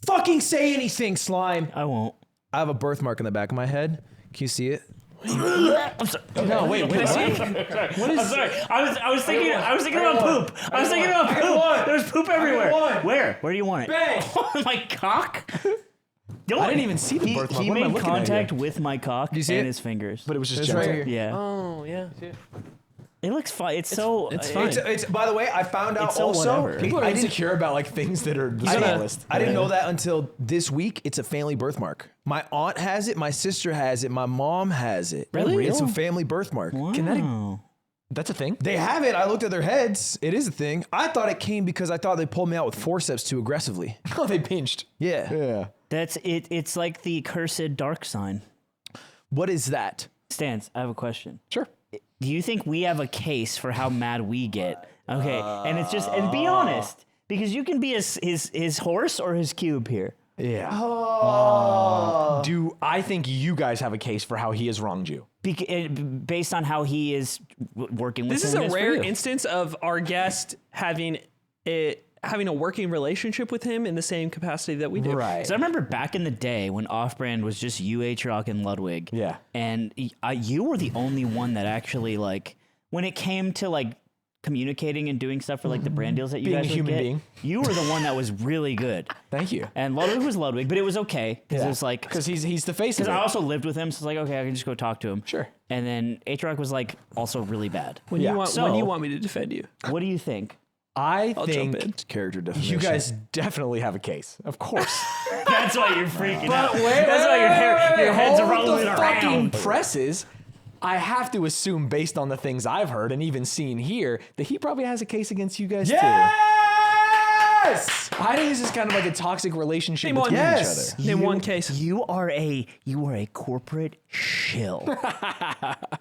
fucking say anything, slime. I won't. I have a birthmark in the back of my head. Can you see it? No, wait. I'm sorry. I was thinking about poop. I was thinking about poop. There's poop everywhere. Where? Where do you want it? Bang! On my cock? I didn't even see the birthmark. He What am I made looking at contact here? with my cock you see and it? his fingers. But it was just It's gentle. right here. Yeah. Oh yeah. It looks fine. It's so. it's fine. It's by the way, I found out It's so also. whatever. People are I didn't insecure about like things that are the I smallest. didn't know that until this week. It's a family birthmark. My aunt has it. My sister has it. My mom has it. Really? It's a family birthmark. Can that? Wow. That's a thing. They have it. I looked at their heads. It is a thing. I thought it came because I thought they pulled me out with forceps too aggressively. Oh, they pinched. Yeah. Yeah. That's it. It's like the cursed dark sign. What is that? Stance, I have a question. Sure. Do you think we have a case for how mad we get? Okay, and it's just and be honest, because you can be his horse or his cube here. Yeah. Do I think you guys have a case for how he has wronged you? Based on how he is working with This is him a as for rare you. instance of our guest having a working relationship with him in the same capacity that we do. Right. So I remember back in the day when Off-Brand was just you, H-Rock, and Ludwig. Yeah. And you were the only one that actually, like, when it came to, like, communicating and doing stuff for, like, the brand deals that you Being guys a would human get, being. you were the one that was really good. Thank you. And Ludwig was Ludwig, but it was okay. Because it was like... Because he's the face of Because it. I also lived with him, so it's like, okay, I can just go talk to him. Sure. And then H-Rock was, like, also really bad. When Yeah. you want So- when you want me to defend you, What do you think? I I'll jump think in. Character definition. you guys definitely have a case. Of course. That's why you're freaking out. Wait, That's why your head's hold rolling the around. fucking presses. I have to assume, based on the things I've heard and even seen here, that he probably has a case against you guys too. Yes! I think this is kind of like a toxic relationship Name one. between Yes. each other. name one case. You are a corporate shill,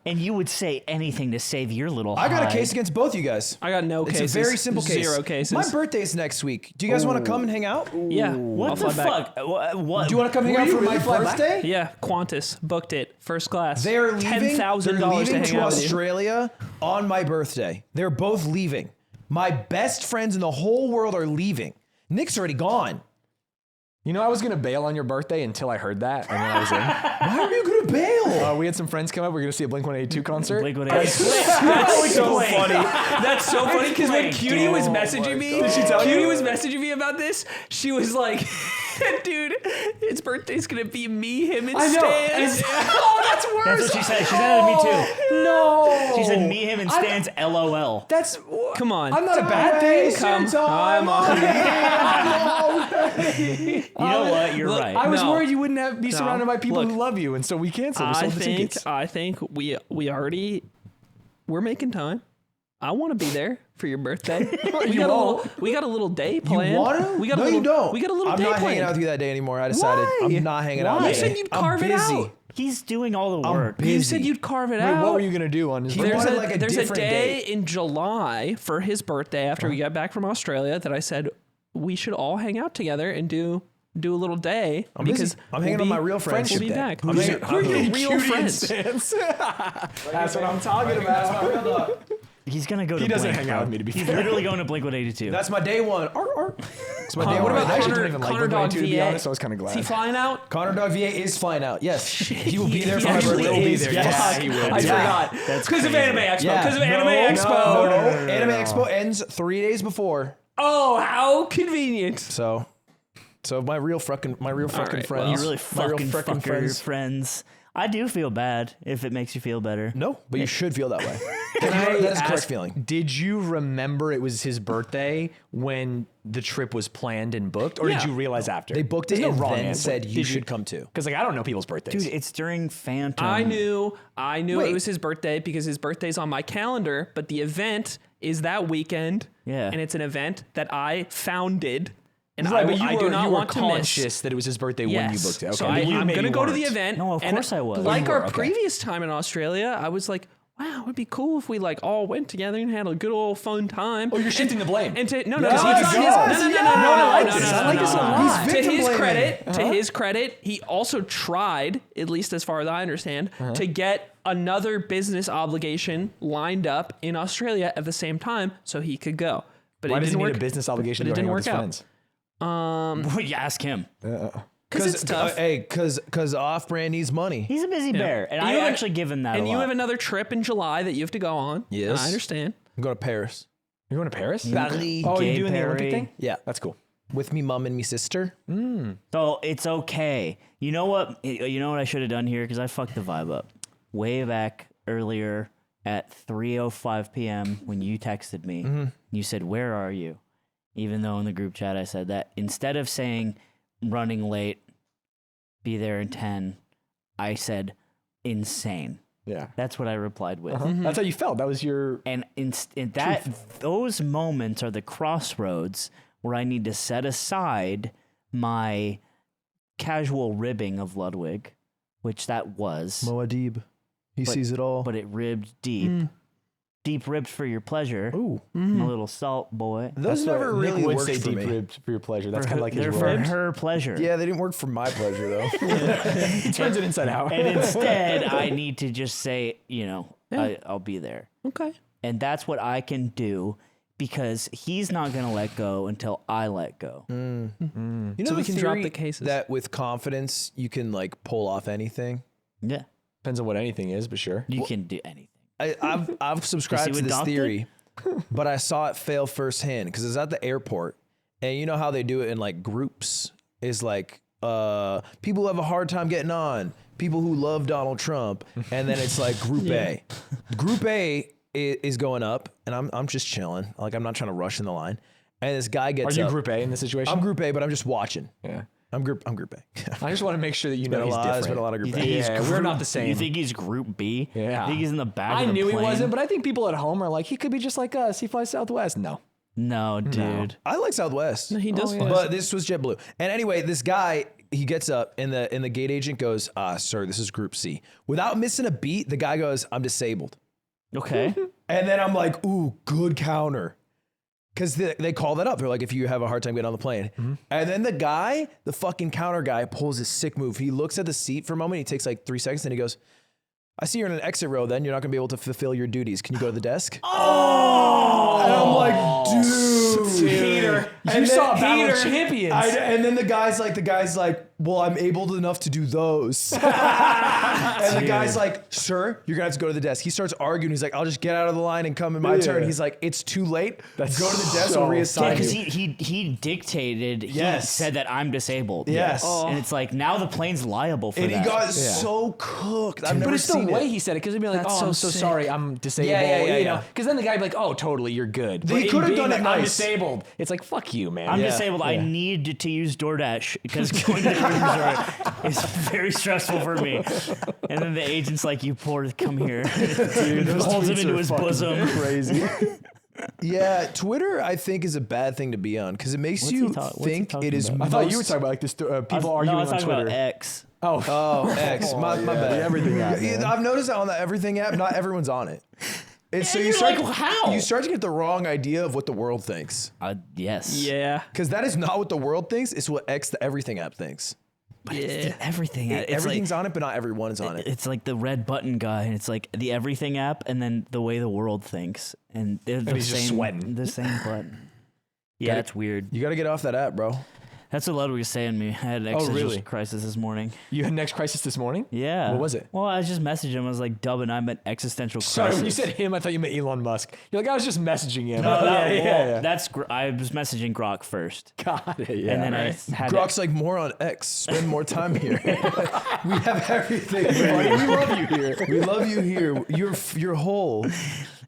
and you would say anything to save your little. I got a hide. case against both you guys. I got no It's cases. a very simple case. 0 cases. My birthday is next week. Do you guys want to come and hang out? Do Yeah. What I'll the fly back. fuck? What? you want to come hang Were out you for really my fly back? birthday? Yeah, Qantas booked it first class. They're leaving. $10,000 They're to leaving hang to out with you. Australia on my birthday. They're both leaving. My best friends in the whole world are leaving. Nick's already gone. You know, I was going to bail on your birthday until I heard that, and then I was in. Why are you gonna bail? We had some friends come up. We are going to see a Blink-182 concert. That's so funny. That's so funny because when Explain. Cutie was Oh messaging me, Cutie was messaging me about this. She was like, Dude, his birthday's gonna be me, him, and I know. Stanz. Oh, that's worse. That's what she said. She said it to me too. No. She said me, him, and Stan's LOL. That's Come on. I'm not a bad thing. I'm on. You know what? You're right. I was No. worried you wouldn't be surrounded by people Look, who love you, and so we canceled. We sold the tickets. I think we're making time. I want to be there for your birthday. We got a little day planned. You want to? We got no, a little, you don't. We got a little I'm day not planned. hanging out with you that day anymore. I decided I'm not hanging out. Why? That You day. said you'd I'm carve it busy. out. He's doing all the I'm work. busy. You said you'd carve it Wait, out. what were you gonna do on his He birthday? wanted like a There's a different day date. in July for his birthday after we got back from Australia that I said we should all hang out together and do a little day because I'm hanging on my real friends. We'll be back. I'm hanging- Who are your real friends? That's what I'm talking about. He's gonna go to He doesn't Blink, hang bro. out with me, to be He's fair. literally going to Blink 182. That's my day one. It's my day What one. about I actually Connor, don't even like Connor Blink Dog 182, to be VA? honest, so I was kinda glad. Is he flying out? Connor Dog VA is flying out. Yes, he will be there He for my actually birthday. is. Yes. Yeah, he would. I forgot. That's Because of crazy. Anime Expo. Yeah. Because of Anime No, Expo. no. Anime Expo ends 3 days before. Oh, how convenient. So my real fucking right, friends. well, You really my real fucking frickin' fuck your friends. I do feel bad if it makes you feel better. No, but you should feel that way. Can I That is a correct ask, feeling. did you remember it was his birthday when the trip was planned and booked, or Yeah. did you realize after? They booked it There's no and wrong then answer. said you should come too. Because I don't know people's birthdays. Dude, it's during Phantom. I knew Wait. it was his birthday because his birthday's on my calendar, but the event is that weekend. Yeah. And it's an event that I founded. And right, I, but you I were, do not you were want to miss. conscious that it was his birthday when you booked it. Okay, So but you I'm maybe going to go to the weren't. event. No, of and course I was. Like You were, our okay. previous time in Australia, I was like, wow, it'd be cool if we like all went together and had a good old fun time. Oh, you're shifting the blame. And to no, Yes, because yes, he yes, no, yes. I like this. I like this a no. lot. He's To victim his blaming. credit, to his credit, he also tried, at least as far as I understand, to get another business obligation lined up in Australia at the same time so he could go. But Why it does he didn't need work. a business obligation but to it go hang didn't out work with his out. friends? Well, you ask him. Because it's tough. Because off-brand needs money. He's a busy bear, and I You have- actually give him that And a you lot. have another trip in July that you have to go on. Yes. And I understand. I'm going to Paris. You're going to Paris? Paris. Oh, Gay you're doing the Olympic Perry. thing? Yeah. That's cool. With me mom and me sister. So it's okay. You know what? You know what I should have done here because I fucked the vibe up. Way back earlier at 3:05 p.m. when you texted me, you said, "Where are you?" Even though in the group chat I said that, instead of saying running late, be there in 10, I said insane. Yeah. That's what I replied with. That's how you felt. That was your... And those moments are the crossroads where I need to set aside my casual ribbing of Ludwig, which that was, Moadib. He sees it all. but it ribbed deep. Deep ribbed for your pleasure. Ooh. I'm a little salt boy. Those never Nick really would worked say for deep me. ribbed for your pleasure. That's kind of like his They're role. for her pleasure. Yeah, they didn't work for my pleasure, though. He turns it inside out. And instead, I need to just say, I'll be there. Okay. And that's what I can do because he's not going to let go until I let go. You know So we the can drop theory the cases. that with confidence, you can, like, pull off anything? Yeah. Depends on what anything is, but sure. You can do anything. I've subscribed see to what this Doc did? theory, but I saw it fail firsthand because it's at the airport, and you know how they do it in like groups is like people who have a hard time getting on, people who love Donald Trump, and then it's like Group A. Group A is going up, and I'm just chilling, like I'm not trying to rush in the line, and this guy Are gets you up. Group A in this situation? I'm Group A, but I'm just watching. Yeah. I'm Group A. I just want to make sure that you know There's he's different. been a lot of You Group think A. he's Yeah, we're not the same. You think he's Group B? Yeah. I think he's in the back I of the knew he plane? wasn't, but I think people at home are like, he could be just like us. He flies Southwest. No. No, dude. I like Southwest. He does fly. But this was JetBlue. And anyway, this guy, he gets up and the gate agent goes, sir, this is Group C. Without missing a beat, the guy goes, I'm disabled. Okay. And then I'm like, ooh, good counter. Because they call that up. They're like, if you have a hard time getting on the plane. And then the fucking counter guy pulls his sick move. He looks at the seat for a moment. He takes like 3 seconds and he goes, I see you're in an exit row then. You're not going to be able to fulfill your duties. Can you go to the desk? Oh! And I'm like, dude. Peter, You saw a battle of champions. And then the guy's like, well, I'm able enough to do those. And the guy's like, sir, you're gonna have to go to the desk. He starts arguing. He's like, I'll just get out of the line and come in my turn. He's like, it's too late. Go to the desk. We'll reassign because you. he dictated. He Yes. said that I'm disabled. Yes. And it's like now the plane's liable for And that. he got so cooked. I've never But it's the seen way it. he said it, because he'd be like, That's I'm so so sick. sorry, I'm disabled. Yeah. You know, because then the guy'd be like, oh, totally, you're good. But He in could have being done it like, I'm nice. disabled. It's like, fuck you, man. I'm disabled. I need to use DoorDash because going to the rooms is very stressful for me. And then the agent's like, "You poor, come here." Dude, holds him into his bosom. Crazy. Yeah, Twitter, I think, is a bad thing to be on because it makes you think it is. I thought you were talking about like this people arguing no, I was on talking Twitter. about X. Oh, X. My bad. The everything app, man. I've noticed that on the everything app, not everyone's on it. It's, so And you you're start like, how? You start to get the wrong idea of what the world thinks Yes. Yeah. because that is not what the world thinks. It's what X, the everything app, thinks. It's everything. It's Everything's like, on it, but not everyone is on it. It's like the red button guy, and it's like the everything app, and then the way the world thinks, and they're the he's just same. sweating. The same button. Yeah, it's weird. You got to get off that app, bro. That's what Ludwig was saying to me. I had an existential really? crisis this morning. You had next crisis this morning? Yeah. What was it? Well, I was just messaging him. I was like, Dub and I met existential Sorry, crisis. when you said him, I thought you meant Elon Musk. You're like, I was just messaging him. Oh, yeah. That's I was messaging Grok first. Got it, yeah. And then I had Grok's like, more on X. Spend more time here. We have everything. buddy. We love you here. We love you here. You're whole.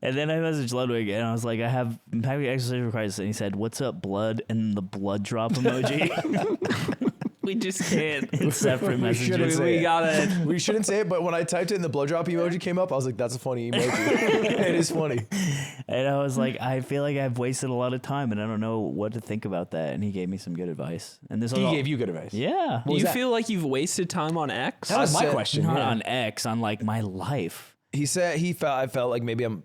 And then I messaged Ludwig and I was like, I'm having existential crisis. And he said, "What's up, blood?" And the blood drop emoji. We just can't. in separate shouldn't messages. say We it. gotta. We shouldn't say it, but when I typed it and the blow drop emoji came up, I was like, that's a funny emoji. It is funny. And I was like, I feel like I've wasted a lot of time and I don't know what to think about that. And he gave me some good advice. And this He all, gave you good advice. yeah. Do you feel like you've wasted time on X? That was my said- question. Not yeah. on X, on like my life. He said I felt like maybe I'm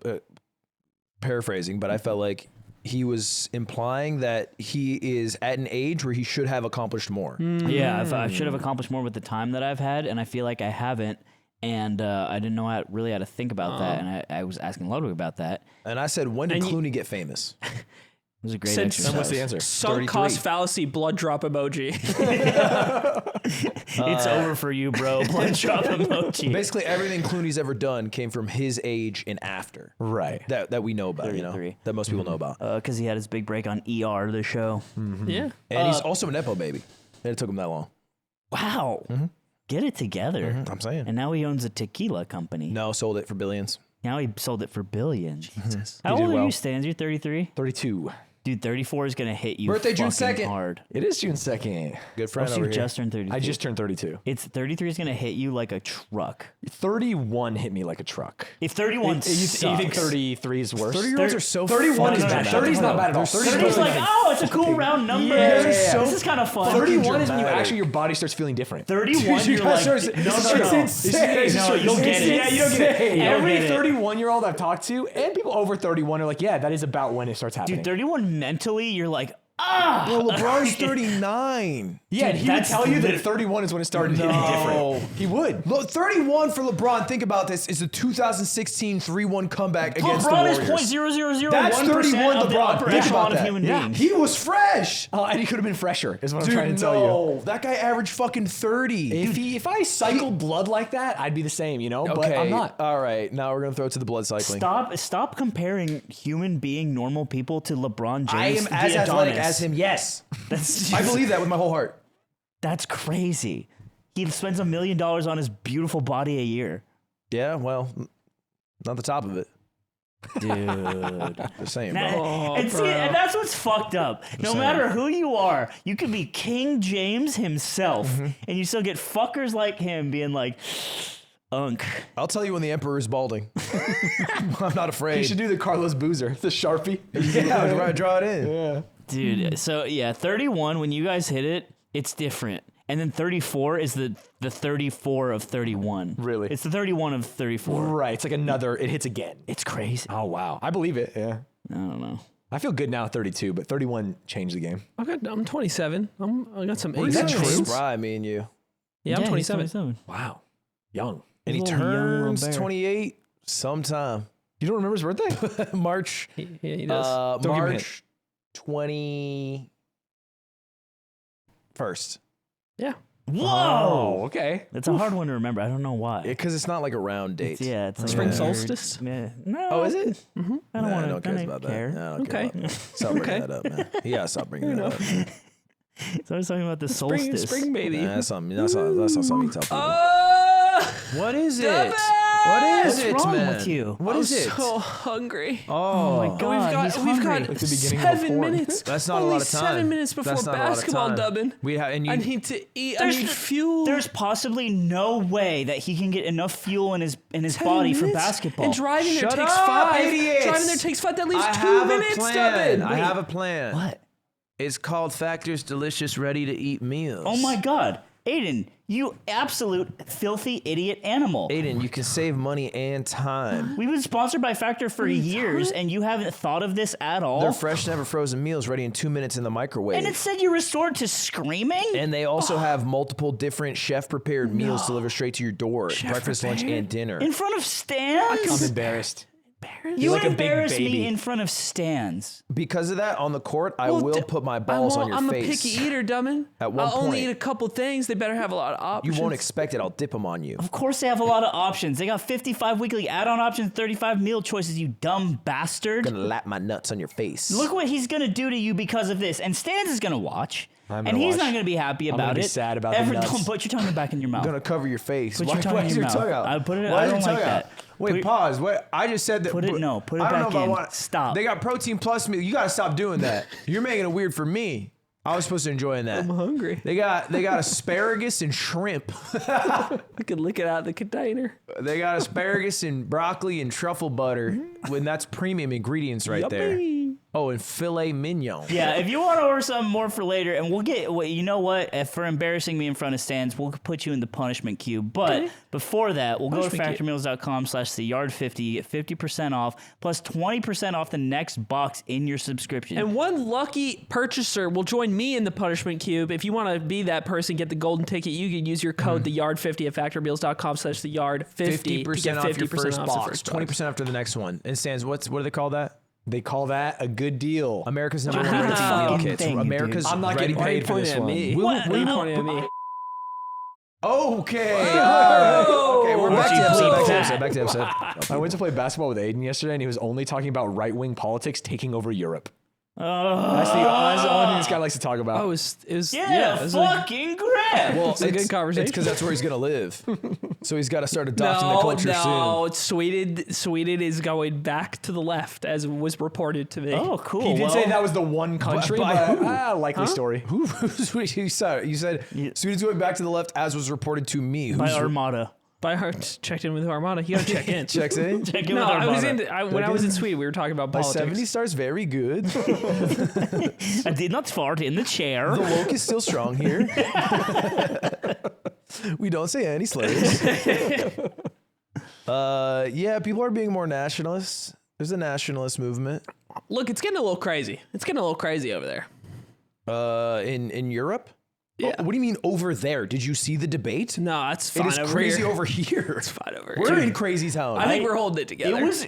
paraphrasing, but I felt like he was implying that he is at an age where he should have accomplished more. Yeah, I should have accomplished more with the time that I've had, and I feel like I haven't. And I didn't know really how to think about that, and I was asking Ludwig about that. And I said, when did And you- Clooney get famous? It was a great Since- exercise. And what's the answer? Sunk cost fallacy blood drop emoji. It's over for you, bro. Blood drop emoji. Basically, everything Clooney's ever done came from his age and after. Right. That we know about, 33. that most people know about. Because he had his big break on ER, the show. Yeah. And he's also a Nepo baby. And it took him that long. Wow. Get it together. I'm saying. And now he owns a tequila company. No, sold it for billions. Now he sold it for billions. Jesus. How He did old are well. you, Stanz? You're 33? 32. Dude, 34 is going to hit you Birthday June fucking 2nd. hard. It is June 2nd. Good friend Also, over you here. just turned 33. I just turned 32. It's 33 is going to hit you like a truck. 31 hit me like a truck. If 31 You sucks. think 33 is worse? 30-year-olds are so 31 is fun. bad. No, 30 is not bad at all. 30 30 30 is is like, oh, it's a cool round number. Yeah. This So is kind of fun. 31 is when you dramatic. actually, your body starts feeling different. 31, you're like, no. It's insane. No, you'll get it. Yeah, you don't get it. You'll Every get it. 31-year-old I've talked to, and people over 31 are like, yeah, that is about when it starts happening. Dude, 31 mentally, you're like, Well, LeBron's 39. Yeah, and he would that's tell you that lit- 31 is when it started hitting different. He would. Look, 31 for LeBron, think about this, is the 2016 3-1 comeback against the LeBron is Warriors. 0.0001% That's 31 of the LeBron. upper Think echelon about of that. human Yeah. beings. He was fresh. And he could have been fresher, is what I'm Dude, trying to tell you. no. That guy averaged fucking 30. If I cycled blood like that, I'd be the same, you know? But I'm not. All right, now we're going to throw it to the blood cycling. Stop comparing human being normal people to LeBron James. I am the as athletic Adonis. as him, yes. That's I believe that with my whole heart. That's crazy. He spends $1 million on his beautiful body a year. Yeah, well, not the top of it. Dude. Just saying, Nah, bro. and see, and that's what's fucked up. No saying. matter who you are, you could be King James himself, and you still get fuckers like him being like, "Unk." I'll tell you when the emperor is balding. I'm not afraid. You should do the Carlos Boozer, the Sharpie. Yeah, draw it in. Yeah. Dude. So yeah, 31. When you guys hit it, it's different. And then 34 is the 34 of 31. Really? It's the 31 of 34. Right. It's like another, it hits again. It's crazy. Oh, wow. I believe it. Yeah. I don't know. I feel good now at 32, but 31 changed the game. I'm 27. I got some Is ace that trains. spry, me and you? Yeah, I'm he's 27. Wow. Young. And he Little young little turns bear. 28 sometime. You don't remember his birthday? He March does. Don't give me a March 20. first. Yeah. Whoa! Oh, okay. That's a hard one to remember. I don't know why. Because it's not like a round date. Yeah, it's like Spring a weird- solstice? Yeah. No. Oh, is it? I don't Nah, want I don't care about care. that. Nah, I don't care Okay. about that. Stop bringing that up, man. Yeah, stop bringing that up. So I was talking about the solstice. Spring baby. Nah, that's not something you tell people. What is it? Devin! What is What's it, wrong man? with you? What is it? So hungry. Oh, my God. he's We've got hungry. Like the beginning of a 7 porn. minutes. That's not Only a lot of time. 7 minutes before That's not a lot of basketball, time. Dubbin. And I need to eat. I need fuel. There's possibly no way that he can get enough fuel in his 10 body for minutes? basketball. And driving there Shut takes up, 5. idiots. Driving there takes 5. That leaves I 2 have minutes, a plan. Dubbin. I have a plan. What? It's called Factor's Delicious Ready to Eat Meals. Oh my God, Aiden, you absolute filthy idiot animal. Aiden, you can save money and time. We've been sponsored by Factor for years, and you haven't thought of this at all. They're fresh, never frozen meals ready in 2 minutes in the microwave. And it said you restored to screaming? And they also have multiple different chef-prepared meals delivered straight to your door, breakfast, lunch, and dinner. In front of Stanz? I'm embarrassed. You like a big embarrassed me baby. in front of Stanz. Because of that, on the court, I will put my balls on your I'm face. a picky eater, Dumbin. At one I'll only point. eat a couple things. They better have a lot of You options. won't expect it. I'll dip them on you. Of course they have a lot of options. They got 55 weekly add-on options, 35 meal choices, you dumb bastard. Gonna lap my nuts on your face. Look what he's gonna do to you because of this. And Stanz is gonna watch. I'm And gonna he's watch. not gonna be happy gonna about be it. sad about the nuts. Don't put your tongue back in your mouth. I'm gonna cover your face. Put your tongue in is your your mouth. tongue out? I put it- Why I is don't your like tongue that. out? Wait, Put- pause. Wait, I just said that. Put it- no, put it I don't back know if in. I want. Stop. They got protein plus meal. You gotta stop doing that. You're making it weird for me. I was supposed to enjoy that. I'm hungry. They got asparagus and shrimp. I could lick it out of the container. They got asparagus and broccoli and truffle butter. When that's premium ingredients right there. Oh, and filet mignon. Yeah, if you want to order something more for later, and we'll get, well, you know what? If for embarrassing me in front of Stanz, we'll put you in the punishment queue. But before that, we'll go to factormeals.com/theyard50, get 50% off, plus 20% off the next box in your subscription. And one lucky purchaser will join me in the punishment cube. If you want to be that person, get the golden ticket, you can use your code theyard50 at factormeals.com/theyard50 50% off your first off box. 20% after the next one. And Sans, what do they call that? They call that a good deal. America's number one Wow. ready to meal Fucking kits. thing, America's dude. I'm not ready getting paid for this at one. me. What? Why are you No. pointing at me? Okay. Okay, we're back to the episode. Back to the episode. I went to play basketball with Aiden yesterday, and he was only talking about right-wing politics taking over Europe. That's the only thing this guy likes to talk about. Oh, it was yeah, it was fucking great. Well, a good conversation. It's because that's where he's gonna live. So he's got to start adopting the culture soon. Sweden is going back to the left, as was reported to me. Oh, cool. He did well, say that was the one country, by but who? likely story. You said Sweden's going back to the left, as was reported to me. by Who's Armada. By heart, checked in with Armada. You gotta check in. checks in? Check in No, with I was Armada. when I was in Sweden, we were talking about By politics. 70 stars, very good. I did not fart in the chair. The woke is still strong here. We don't say any slurs. Yeah, people are being more nationalists. There's a nationalist movement. Look, it's getting a little crazy. It's getting a little crazy over there. In Europe? Yeah. Oh, what do you mean over there? Did you see the debate? No, it's fine It is over crazy here. over here. It's fine over We're here. in crazy town. I think we're holding it together. It was.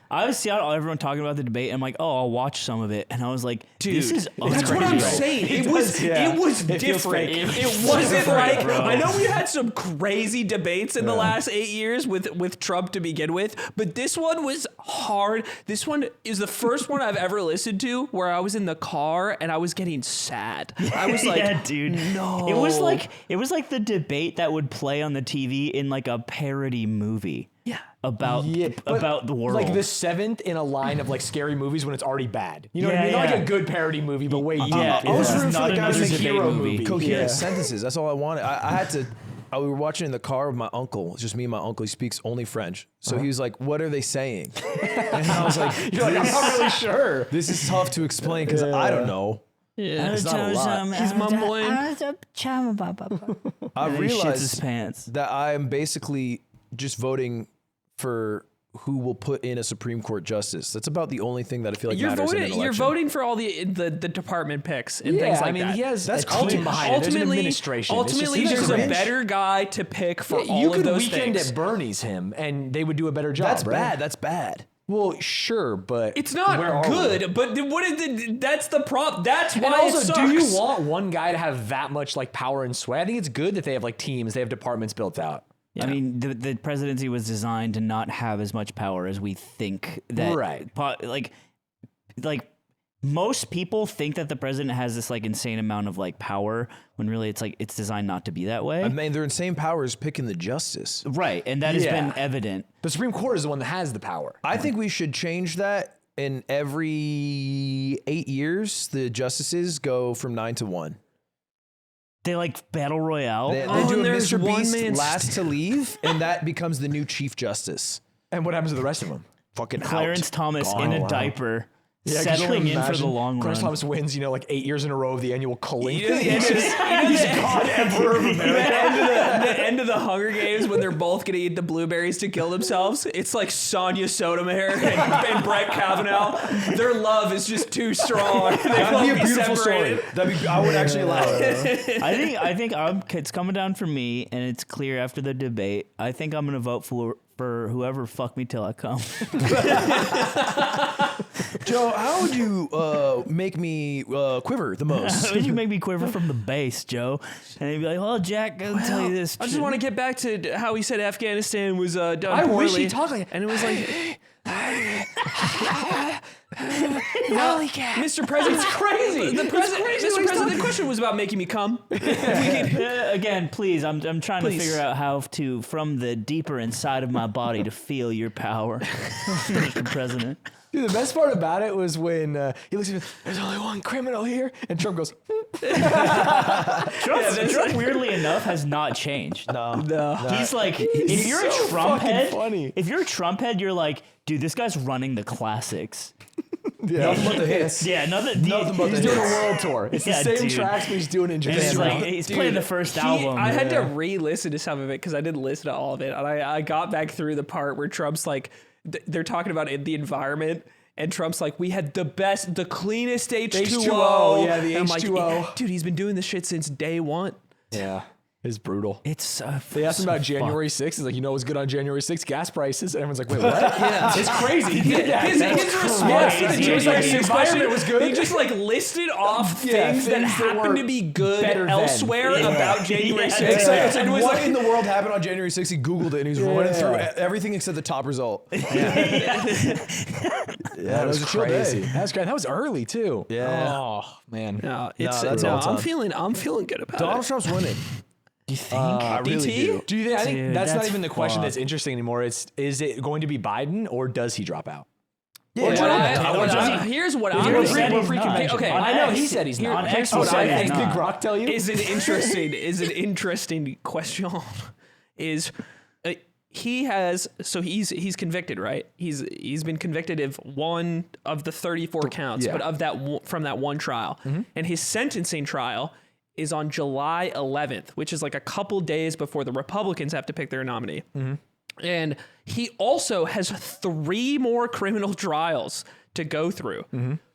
I was seeing everyone talking about the debate. And I'm like, oh, I'll watch some of it. And I was like, this is That's what crazy. I'm saying. It was feels different. fake. It wasn't like bro. I know we had some crazy debates in the last 8 years with Trump to begin with, but this one was hard. This one is the first one I've ever listened to where I was in the car and I was getting sad. I was like, yeah, dude. no. It was like the debate that would play on the TV in like a parody movie. Yeah. About the world. Like the seventh in a line of like scary movies when it's already bad. You know what I Yeah, mean? Not yeah. like a good parody movie, but way deep. yeah, I was it's rooting for not the guy to another make debate hero movie. coherent Yeah. sentences. That's all I wanted. I had to. We were watching in the car with my uncle. It's just me and my uncle. He speaks only French. So he was like, "What are they saying?" And I was like, You're like, I'm not really sure. "This is tough to explain because I don't know." Yeah. It's not a lot. He's mumbling. I And he shits his realized pants. that I am basically just voting for who will put in a Supreme Court justice. That's about the only thing that I feel like matters in an election. You're voting for all the department picks and Yeah, things like I mean, that. he has That's a team cringe. behind it. There's an administration. It's just- Ultimately, he's there's a cringe. better guy to pick for you all of could those weekend things. at Bernie's him, and they would do a better job. That's right? bad. That's bad. Well, sure, but It's not where are good, but that's the problem. That's why And also, it sucks. do you want one guy to have that much like power and sway? I think it's good that they have like teams, they have departments built out. I mean, the presidency was designed to not have as much power as we think that. Right. Like most people think that the president has this like insane amount of like power when really it's like it's designed not to be that way. I mean, their insane power is picking the justice. Right, and that has been evident. The Supreme Court is the one that has the power. I think we should change that. In every 8 years, the justices go from 9 to 1. They like battle royale. They Oh, do and a there's Mr. one Beast man last to leave, and that becomes the new chief justice. And what happens to the rest of them? Fucking Clarence out. Thomas Gone. in a diaper, Yeah, settling in for the long Clarence run. Thomas wins, like 8 years in a row of the annual culling. He's God Emperor of America. The end of the Hunger Games when they're both gonna eat the blueberries to kill themselves. It's like Sonia Sotomayor and Brett Kavanaugh. Their love is just too strong. They That'd be a won't beautiful separated. story. I would actually allow it. I think it's coming down for me, and it's clear after the debate. I think I'm gonna vote for whoever fuck me till I come. Joe, how would you make me quiver the most? How would you make me quiver from the base, Joe? And they'd be like, "Well, Jack, I'll tell you this. I just want to get back to how he said Afghanistan was done I poorly. wish he talked like and it was like, Mr. President, it's crazy. Mr. President, the question was about making me come. Again, please, I'm trying Please. to figure out how to, from the deeper inside of my body, to feel your power, Mr. President." Dude, the best part about it was when he looks at me, there's only one criminal here, and Trump goes, Trump, weirdly enough, has not changed. No. He's like, if you're so a Trump fucking head, funny. if you're a Trump head, you're like, dude, this guy's running the classics. Nothing but the hits. Yeah, Nothing but he's the doing a hits. world tour. It's Yeah, the same dude. tracks, but he's doing it in And he's Japan. like, he's playing the first album. I had to re-listen to some of it because I didn't listen to all of it, and I got back through the part where Trump's like, they're talking about the environment. And Trump's like, we had the cleanest H2O. Yeah, the And I'm H2O. like, dude, he's been doing this shit since day one. Yeah, it's brutal. It's They asked him about January 6th. He's like, you know what's good on January 6th? Gas prices. And everyone's like, wait, what? Yeah. It's crazy. He did that. His response to the He was like, January the 6th environment question, was good. He just like listed off things things that that happen were to be good better than. elsewhere Yeah. about January 6th. It's like, And it was what like, in the world happened on January 6th? He Googled it and he's running through everything except the top result. That was a chill crazy. day. That was great. That was early, too. Yeah. Oh, man. no, it's, that's no, all time. I'm feeling good about Donald it. Trump's winning. Do you think? I really DT? do. Do you think? I think Dude, that's not that's even the question fucked. that's interesting anymore. It's, is it going to be Biden or does he drop out? Yeah, Here's what He I'm already saying. said he's not. Okay, On I know X, he said he's not. On X, Here's he what said I he's think. not. Did Grok tell you? Is an interesting question. Is he's convicted, right? He's been convicted of one of the 34 counts, yeah. but of that from that one trial, and his sentencing trial is on July 11th, which is like a couple days before the Republicans have to pick their nominee. And he also has 3 more criminal trials to go through.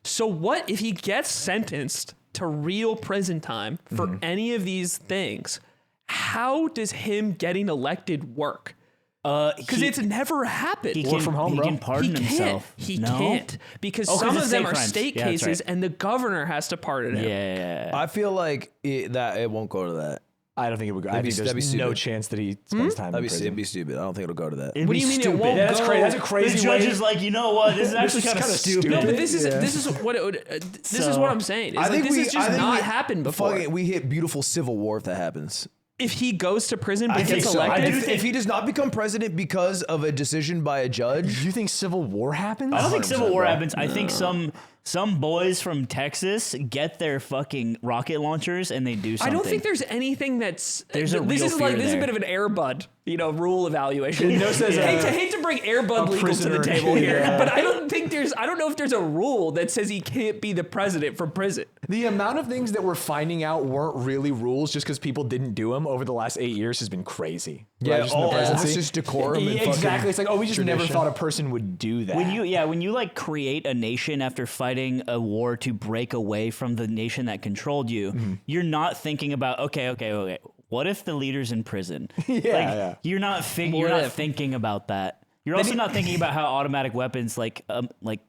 So what if he gets sentenced to real prison time for any of these things? How does him getting elected work? Because it's never happened. He Work can, from home, he bro. can pardon He himself. He No? can't because Oh, 'cause some it's of them state are crimes. state Yeah, that's cases, right. and the governor has to pardon him. Yeah. I feel like it won't go to that. I don't think it would go. I That'd be- think that'd be there's no stupid. chance that he spends time in It'd prison. be stupid. I don't think it'll go to that. It'd What be do you mean it stupid. won't Yeah, that's go? crazy. That's a crazy The judge way. is like, you know what? This is actually kind of kinda stupid. stupid. No, but this is Yeah. what it would. This is So- what I'm saying. It's like, this has just not happened before. We hit beautiful civil war if that happens. If he goes to prison but I gets think so. elected, If he does not become president because of a decision by a judge, Do you think civil war happens? I don't think civil 100%, war bro. happens. I think some boys from Texas get their fucking rocket launchers and they do I something. don't think there's anything that's. There's a this real is like fear this is a there. bit of an Air Bud, rule evaluation. No says, hate to bring Air Bud legals to the prisoner. table here, Yeah. but I don't know if there's a rule that says he can't be the president from prison. The amount of things that we're finding out weren't really rules just because people didn't do them over the last 8 years has been crazy. Just in the presidency. it's just decorum. And Exactly. fucking It's like, oh, we just never tradition. thought a person would do that. when you like create a nation after fighting a war to break away from the nation that controlled you, you're not thinking about okay. What if the leader's in prison? Yeah. You're not What if? thinking about that. You're also not thinking about how automatic weapons like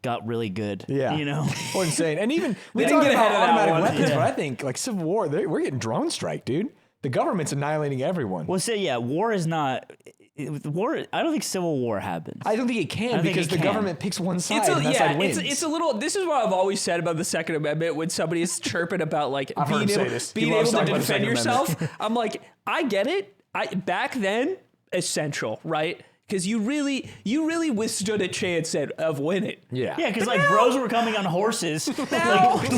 got really good. Yeah. You know? Or insane. And even we didn't talk get about ahead of that automatic one. weapons, Yeah. but I think like Civil War, we're getting drone strike, dude. The government's annihilating everyone. Well, so yeah, war is not. War. I don't think Civil War happens. I don't think it can think because it the can. government picks one side It's and that side wins. it's a little. This is what I've always said about the Second Amendment when somebody is chirping about like I've heard being him say able, this. being He loves able to talking about the defend Second yourself. I'm like, I get it. Back then, essential, right? Because you really withstood a chance of winning. yeah. Yeah, because like bros were coming on horses, like,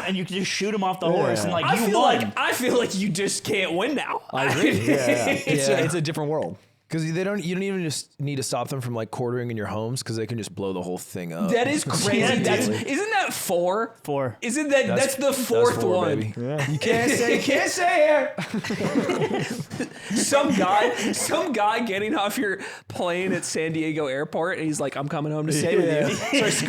and you could just shoot them off the horse, and like I you feel won. I feel like you just can't win now. I agree. It's a different world. Because you don't even just need to stop them from like quartering in your homes because they can just blow the whole thing up. That is crazy. Yeah, Isn't that 4? 4. Isn't that's the fourth one? Baby. You can't say here. Some guy getting off your plane at San Diego Airport, and he's like, "I'm coming home to stay with you."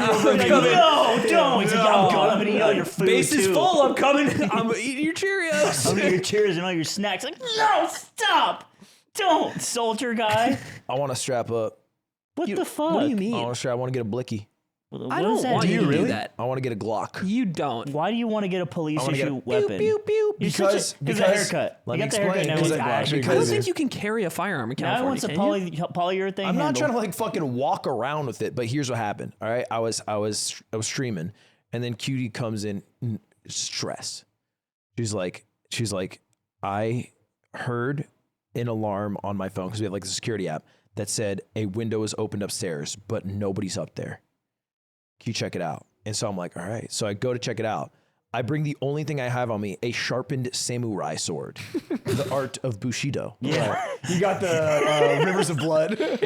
I'm Like, coming. no, don't. He's like, I'm gonna eat all your food Base too. is full. I'm coming. I'm eating your Cheerios. I'm eating your Cheers and all your snacks. Like, no, stop. Don't, soldier guy. I want to strap up. What the fuck? What do you mean? I want to strap. I want to get a blicky. What I does don't that want do? you to do really? that. I want to get a Glock. You don't. Why do you want to get a police wanna issue get a weapon? Pew pew. You're such Because a haircut. let You me got the haircut explain. now. Because He's a guy. I don't because think you can carry a firearm in Now I want California. some Can you? polyurethane. I'm not handle. trying to like fucking walk around with it, but here's what happened. All right, I was streaming, and then Cutie comes in, stress. She's like, I heard an alarm on my phone because we have like a security app that said a window is opened upstairs, but nobody's up there. Can you check it out? And so I'm like, all right. So I go to check it out. I bring the only thing I have on me, a sharpened samurai sword, the art of Bushido. Yeah. You got the Rivers of Blood. It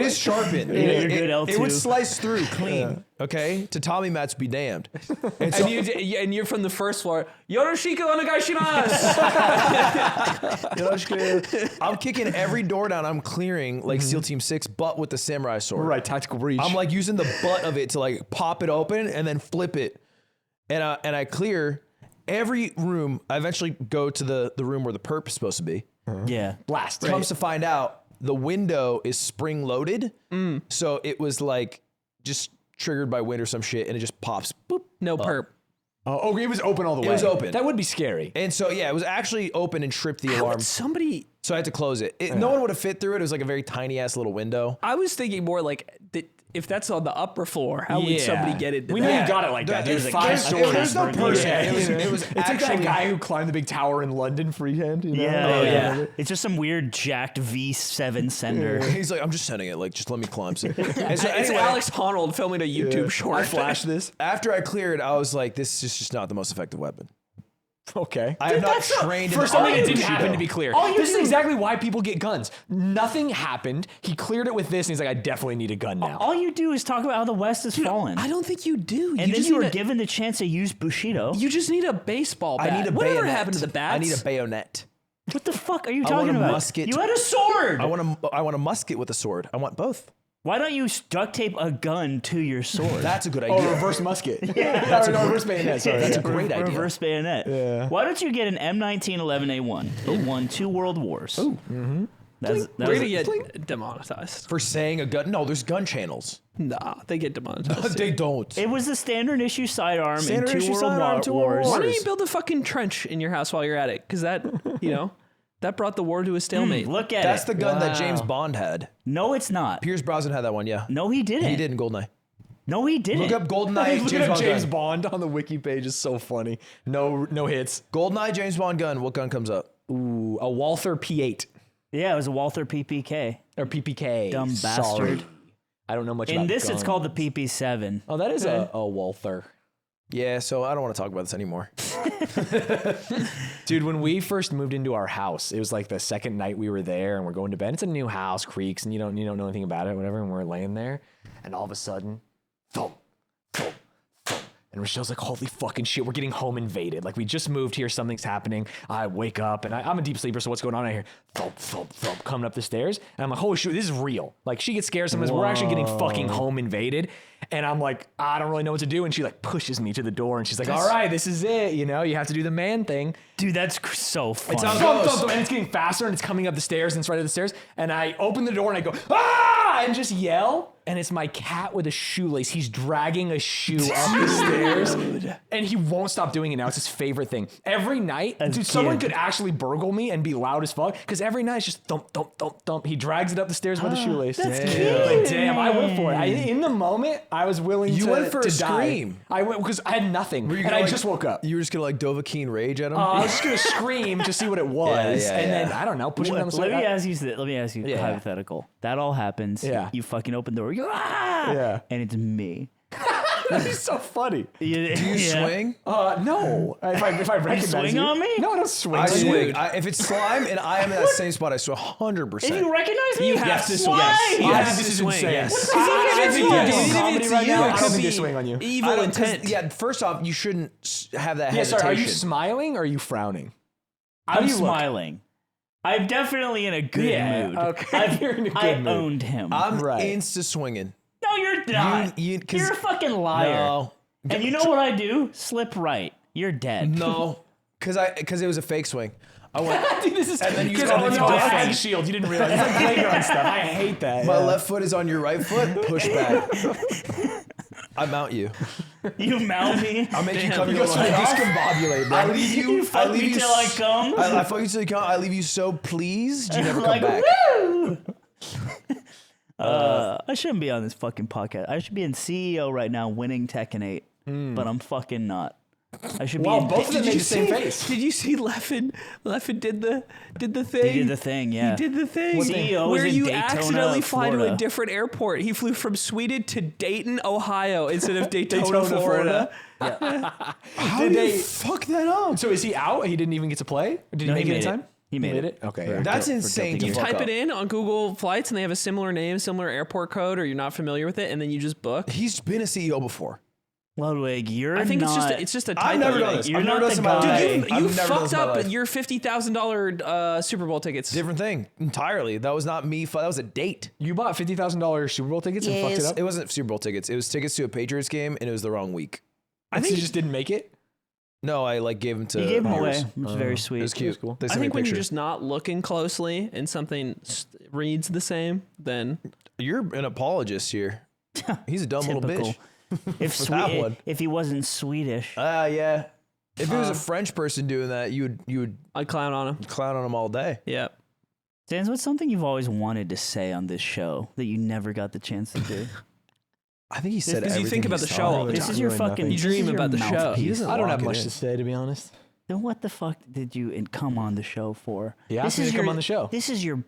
is sharpened. Yeah, you're good, L2. It would slice through clean. Okay, Tatami mats be damned. And so, And you're from the first floor. Yoroshiku onegai shimasu. I'm kicking every door down. I'm clearing like SEAL Team 6, but with the samurai sword. Right, tactical breach. I'm like using the butt of it to like pop it open and then flip it. And I clear every room. I eventually go to the room where the perp is supposed to be. Yeah. blast. Comes to find out, the window is spring loaded. So it was like just triggered by wind or some shit, and it just pops. Boop. No perp. Oh, it was open all the way. It was open. That would be scary. And so, yeah, it was actually open and tripped the How alarm. would somebody? So I had to close it. No one would have fit through it. It was like a very tiny ass little window. I was thinking more like that. If that's on the upper floor, how would Yeah. somebody get it? We know you got it like that. There's There's like 5 five stories. There's no person. Yeah. It was It's like that actually guy who climbed the big tower in London freehand. You know? Yeah. Oh, yeah. It's just some weird jacked V7 sender. He's like, I'm just sending it. Like, just let me climb. And so It's anyway, Alex Honnold filming a YouTube I short. flashed this. after I cleared, I was like, this is just not the most effective weapon. Okay. I have not trained in For something that didn't Bushido. happen, to be clear. This is exactly why people get guns. Nothing happened. He cleared it with this, and he's like, I definitely need a gun now. All you do is talk about how the West has fallen. I don't think you do. and then just you were need a- given the chance to use Bushido. You just need a baseball bat. I need a Whatever bayonet. happened to the bats? I need a bayonet. What the fuck are you I talking want a about? musket. You had a sword. I want a musket with a sword. I want both. Why don't you duct tape a gun to your sword? That's a good Oh, idea. reverse musket. That's a reverse bayonet. Sorry. That's a great idea. Reverse bayonet. Yeah. Why don't you get an M1911A1? It won 2 world wars. Ooh. That We're was gonna get demonetized. For saying a gun. No, there's gun channels. Nah, they get demonetized. They don't. it was the standard issue sidearm Standard in 2 issue world sidearm, 2 World wars. Why don't Wars. you build a fucking trench in your house while you're at it? Because that, that brought the war to a stalemate. Look at That's it. the gun that Wow. James Bond had. No, it's not. Pierce Brosnan had that one, yeah. No, he didn't. He did in Goldeneye. No, he didn't. Look up Goldeneye Look James at Bond James gun. Bond on the wiki page is so funny. No hits. Goldeneye James Bond gun. What gun comes up? Ooh, a Walther P8 Yeah, it was a Walther PPK. or PPK. Dumb Sorry. bastard. I don't know much In about this, it's guns. called the PP7. Oh, that is a Walther. Yeah, so I don't want to talk about this anymore. Dude, when we first moved into our house, it was like the second night we were there and we're going to bed. It's a new house, creaks, and you don't know anything about it, whatever. And we're laying there, and all of a sudden, thump, thump, thump. And Rochelle's like, holy fucking shit, we're getting home invaded. Like, we just moved here, something's happening. I wake up, and I'm a deep sleeper, so what's going on? I hear thump, thump, thump coming up the stairs. And I'm like, holy shit, this is real. Like, she gets scared sometimes. We're actually getting fucking home invaded. And I'm like, I don't really know what to do. And she like pushes me to the door and she's like, all right, this is it. You know, you have to do the man thing. Dude, that's so funny. It's and it's getting faster and it's coming up the stairs and it's right up the stairs. And I open the door and I go, ah, and just yell. And it's my cat with a shoelace. He's dragging a shoe up the stairs. And he won't stop doing it now. It's his favorite thing. Every night, someone could actually burgle me and be loud as fuck. Because every night it's just thump, thump, thump, thump. He drags it up the stairs with a shoelace. That's cute. But damn, I went for it. In the moment, I was willing You to went for to a die. scream. I went because I had nothing. And I just woke up. You were just gonna like Dovahkiin rage at him. I was just gonna scream to see what it was, and then I don't know, push him down the stairs. Let me ask you hypothetical. That all happens. Yeah. You fucking open the door. You go, ah! Yeah. And it's me. That's so funny. Do you swing? No. If I recognize swing you. on me? No, I don't swing. I on you. swing. If it's slime and I am in that same spot, I swing 100%. If you recognize me, You have to swing. Why? You have to This is swing. insane. Yes. I think you're doing Even if comedy it's right you, now. it I don't could think they be swing on you. Evil intent. Yeah, first off, you shouldn't have that Yeah, hesitation. sorry. Are you smiling or are you frowning? I'm do you look? smiling. I'm definitely in a good mood. Okay. You're in a good I mood. owned him. I'm Right. insta swinging. No, you're not. You- 'cause- You're a fucking liar. No. And you know what I do? Slip right. You're dead. No, because it was a fake swing. I went. Dude, this is And then you because got oh the no, I had defense. a shield. You didn't realize. It's like playground stuff. I hate that. My left foot is on your right foot. Push back. I mount you. You mount me. I'll make you Damn, come. you You go I discombobulate, bro. I leave you. You fuck me till I come. I fuck you till you come. I leave you so pleased you never come Like, back. woo! I shouldn't be on this fucking podcast. I should be in CEO right now winning Tekken 8, but I'm fucking not. I should Well, be in both of them made the same face. Did you see Leffen? Leffen did the thing. He did the thing, yeah. He did the thing. CEO where is in you Daytona, accidentally fly to a Florida. different airport. He flew from Sweden to Dayton, Ohio, instead of Daytona, Florida. How Did did they- they fuck that up? So is he out? He didn't even get to play? Or did No, he make he it in made it. time? He made it. Okay. yeah. That's for insane. guilty to of fuck Type up. it in on Google Flights, and they have a similar name, similar airport code, or you're not familiar with it, and then you just book. He's been a CEO before. Ludwig, you're I think not. it's just a typo. I've never done this. You're I've never not done the this in my guy. life. Dude, you I've never done fucked this in my up life. your $50,000 Super Bowl tickets. Different thing entirely. That was not me. That was a date. You bought $50,000 Super Bowl tickets and fucked it up? It wasn't Super Bowl tickets. It was tickets to a Patriots game, and it was the wrong week. I think you just didn't make it. No, I like gave them to. You gave him viewers. away. It was very sweet. It was cute. cool. They I sent me a think when you're picture. just not looking closely and something reads the same, then You're an apologist here. He's a dumb little Typical. bitch. If that one. if he wasn't Swedish, Yeah. If it was a French person doing that, you would I'd clown on him. clown on him all day. Yep. Stanz, what's something you've always wanted to say on this show that you never got the chance to do? I think he said because you everything think about he's the show all thought. the This time. is your really fucking. nothing. You this dream is your about the show. mouthpiece. He doesn't I don't lock have it much in. to say, to be honest. Then what the fuck did you come on the show for? He asked me to come on the show. This is your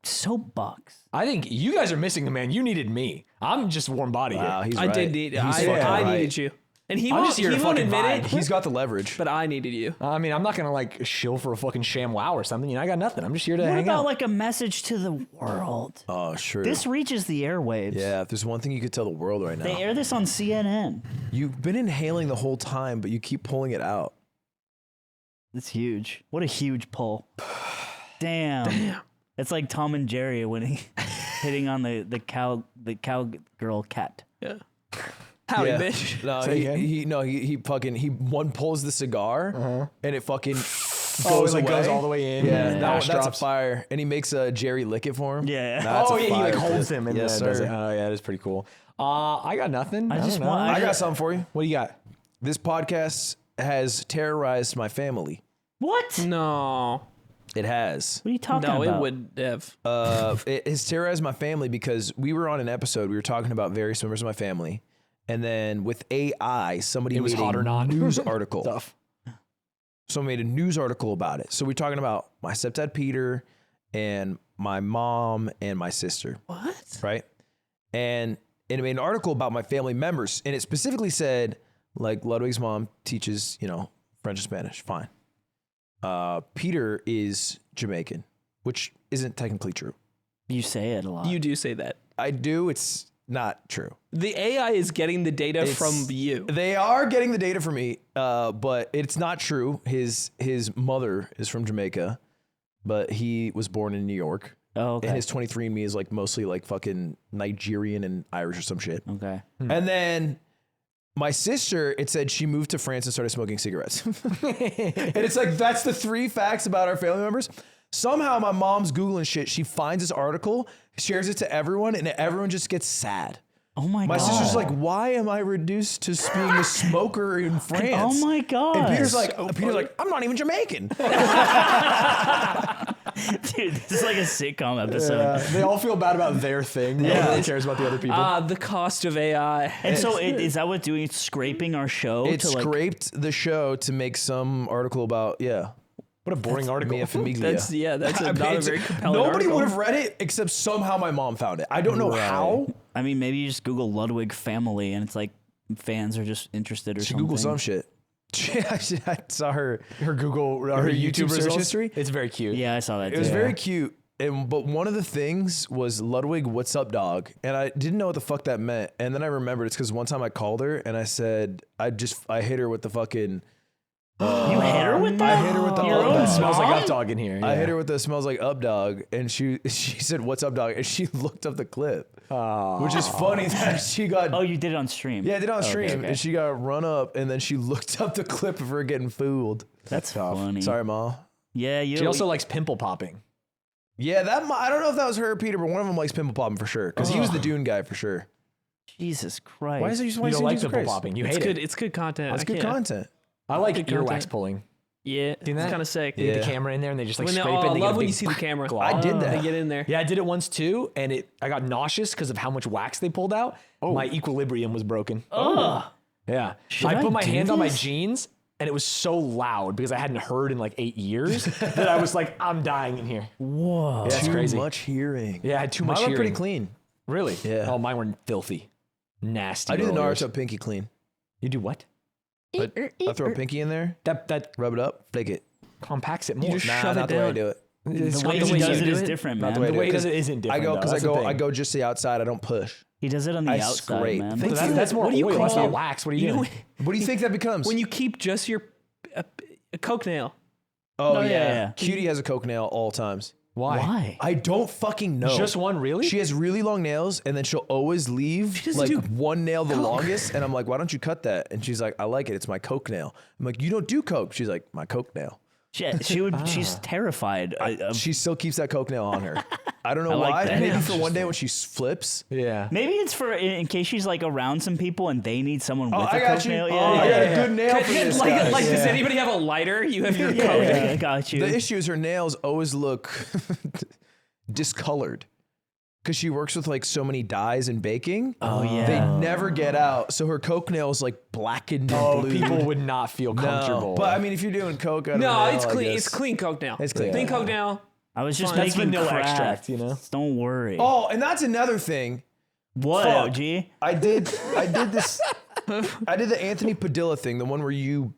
soapbox. I think you guys are missing the man. You needed me. I'm just warm body Wow, here. he's I right. did need. He's I fucking I right. needed you, and he I'm won't. just here He to won't fucking admit vibe. it. He's got the leverage. But I needed you. I mean, I'm not going to like shill for a fucking sham wow or something. You know, I got nothing. I'm just here to What hang about out. like a message to the world? Oh, sure. This reaches the airwaves. Yeah, if there's one thing you could tell the world right They now, air this on CNN. you've been inhaling the whole time, but you keep pulling it out. It's huge. What a huge pull. Damn. It's like Tom and Jerry when he hitting on the cowgirl cat. Yeah. Howdy, Yeah. bitch. No, Say again? he fucking one pulls the cigar and it fucking Oh, goes it like away. goes all the way in. Yeah, and that's drops. a fire. And he makes Jerry lick it for him. Yeah. That's Oh a yeah, he like fire. holds him and Yes, does sir. it. Oh yeah, that's pretty cool. I got nothing. I just don't know. want- I got something for you. What do you got? This podcast has terrorized my family. What? No. It has. What are you talking No, about? it would have. It has terrorized my family because we were on an episode. We were talking about various members of my family, and then with AI, somebody was made hot a or not. news article. Stuff. Someone made a news article about it. So we're talking about my stepdad Peter, and my mom and my sister. What? Right? And it made an article about my family members, and it specifically said, like, Ludwig's mom teaches, French and Spanish. Fine. Peter is Jamaican, which isn't technically true. You say it a lot. You do say that. I do. It's not true. The AI is getting the data It's- from you. They are getting the data from me, but it's not true. His mother is from Jamaica, but he was born in New York. Oh, okay. And his 23andMe is like mostly like fucking Nigerian and Irish or some shit. Okay. And then my sister, it said she moved to France and started smoking cigarettes. And it's like, that's the 3 facts about our family members. Somehow my mom's Googling shit. She finds this article, shares it to everyone, and everyone just gets sad. Oh my god. My sister's like, why am I reduced to being a smoker in France? Oh my god. And Peter's like, I'm not even Jamaican. Dude, this is like a sitcom episode. They all feel bad about their thing. No one really cares about the other people. The cost of AI. And so is that what's doing? It's scraping our show. It to like, scraped the show to make some article about, What a boring article. Mia Famiglia. That's not a very compelling Nobody article. would have read it except somehow my mom found it. I don't know how. I mean, maybe you just Google Ludwig family, and it's like fans are just interested or She something. Googled some shit. I saw her Google, her YouTube search results. history. It's very cute. Yeah, I saw that. It was too. very cute. But one of the things was Ludwig, what's up, dog? And I didn't know what the fuck that meant. And then I remembered it's because one time I called her and I said, I hit her with the fucking. You hit her with that? I hit her with the Your up own dog. Smells like mom? up dog in here. I yeah. hit her with the smells like up dog, and she said, "What's up, dog?" And she looked up the clip, which is funny that she got. Oh, you did it on stream. Yeah, I did it on stream, okay. and she got run up, and then she looked up the clip of her getting fooled. That's funny. Sorry, Ma. Yeah, you. She also likes pimple popping. Yeah, I don't know if that was her or Peter, but one of them likes pimple popping for sure, because he was the Dune guy for sure. Jesus Christ. Why is it? You don't like pimple popping. You It's hate good. it. It's good content. That's I good can't. content. I like Good earwax content. pulling. Yeah, that? it's kind of sick. They get Yeah. the camera in there and they just like When they, scrape it. I And they love get a when big you see the camera. glob. I did that. They get in there. Yeah, I did it once too, and I got nauseous because of how much wax they pulled out. My equilibrium was broken. Ugh. Yeah. Should I I put my do hand on my this? jeans, and it was so loud because I hadn't heard in like 8 years that I was like, I'm dying in here. Whoa. Yeah, it's Too crazy. much hearing. Yeah, I had too much Mine were hearing. pretty clean. Really? Yeah. Oh, mine were filthy. Nasty. I do the rollers. Naruto pinky clean. You do what? I throw a pinky in there, That rub it up, flick it. compacts it more. just Nah, shove it not the way I down. do it. It's The way not he does you it do is it. different, Not man. the way I The do way it. he does 'cause it isn't different. I go though. because That's the thing. I go just the outside. I don't push. He does it on the I outside, scrape. man. Thank But you. that's more What do you oil. call That's not it? wax. What are you doing? What do you think that becomes? When you keep just your a coke nail. Oh, yeah, yeah. yeah. Cutie has a coke nail all times. Why? I don't fucking know. Just one, really? She has really long nails, and then she'll always leave doesn't like do one nail the longest. And I'm like, why don't you cut that? And she's like, I like it. It's my coke nail. I'm like, you don't do coke. She's like, my coke nail. She would. She's terrified. Of, She still keeps that coke nail on her. I don't know I like why. that. Maybe for one day when she flips. Yeah. maybe it's for in case she's like around some people and they need someone with I a got coke you. nail. Oh, I got a good nail for this like, guy. does Yeah. anybody have a lighter? You have your yeah, coke. yeah, I got you. The issue is her nails always look discolored because she works with like so many dyes and baking. Oh, yeah. They never get out. So her coke nails like blackened and Oh, blue. people would not feel comfortable. But I mean, if you're doing coke, out of a No, nail, it's I clean. guess. It's clean coke now. It's clean. Clean coke now. I was just That's making vanilla crafts. extract, you know? Don't worry. Oh, and that's another thing. what, fuck. OG? I did this. I did the Anthony Padilla thing, the one where you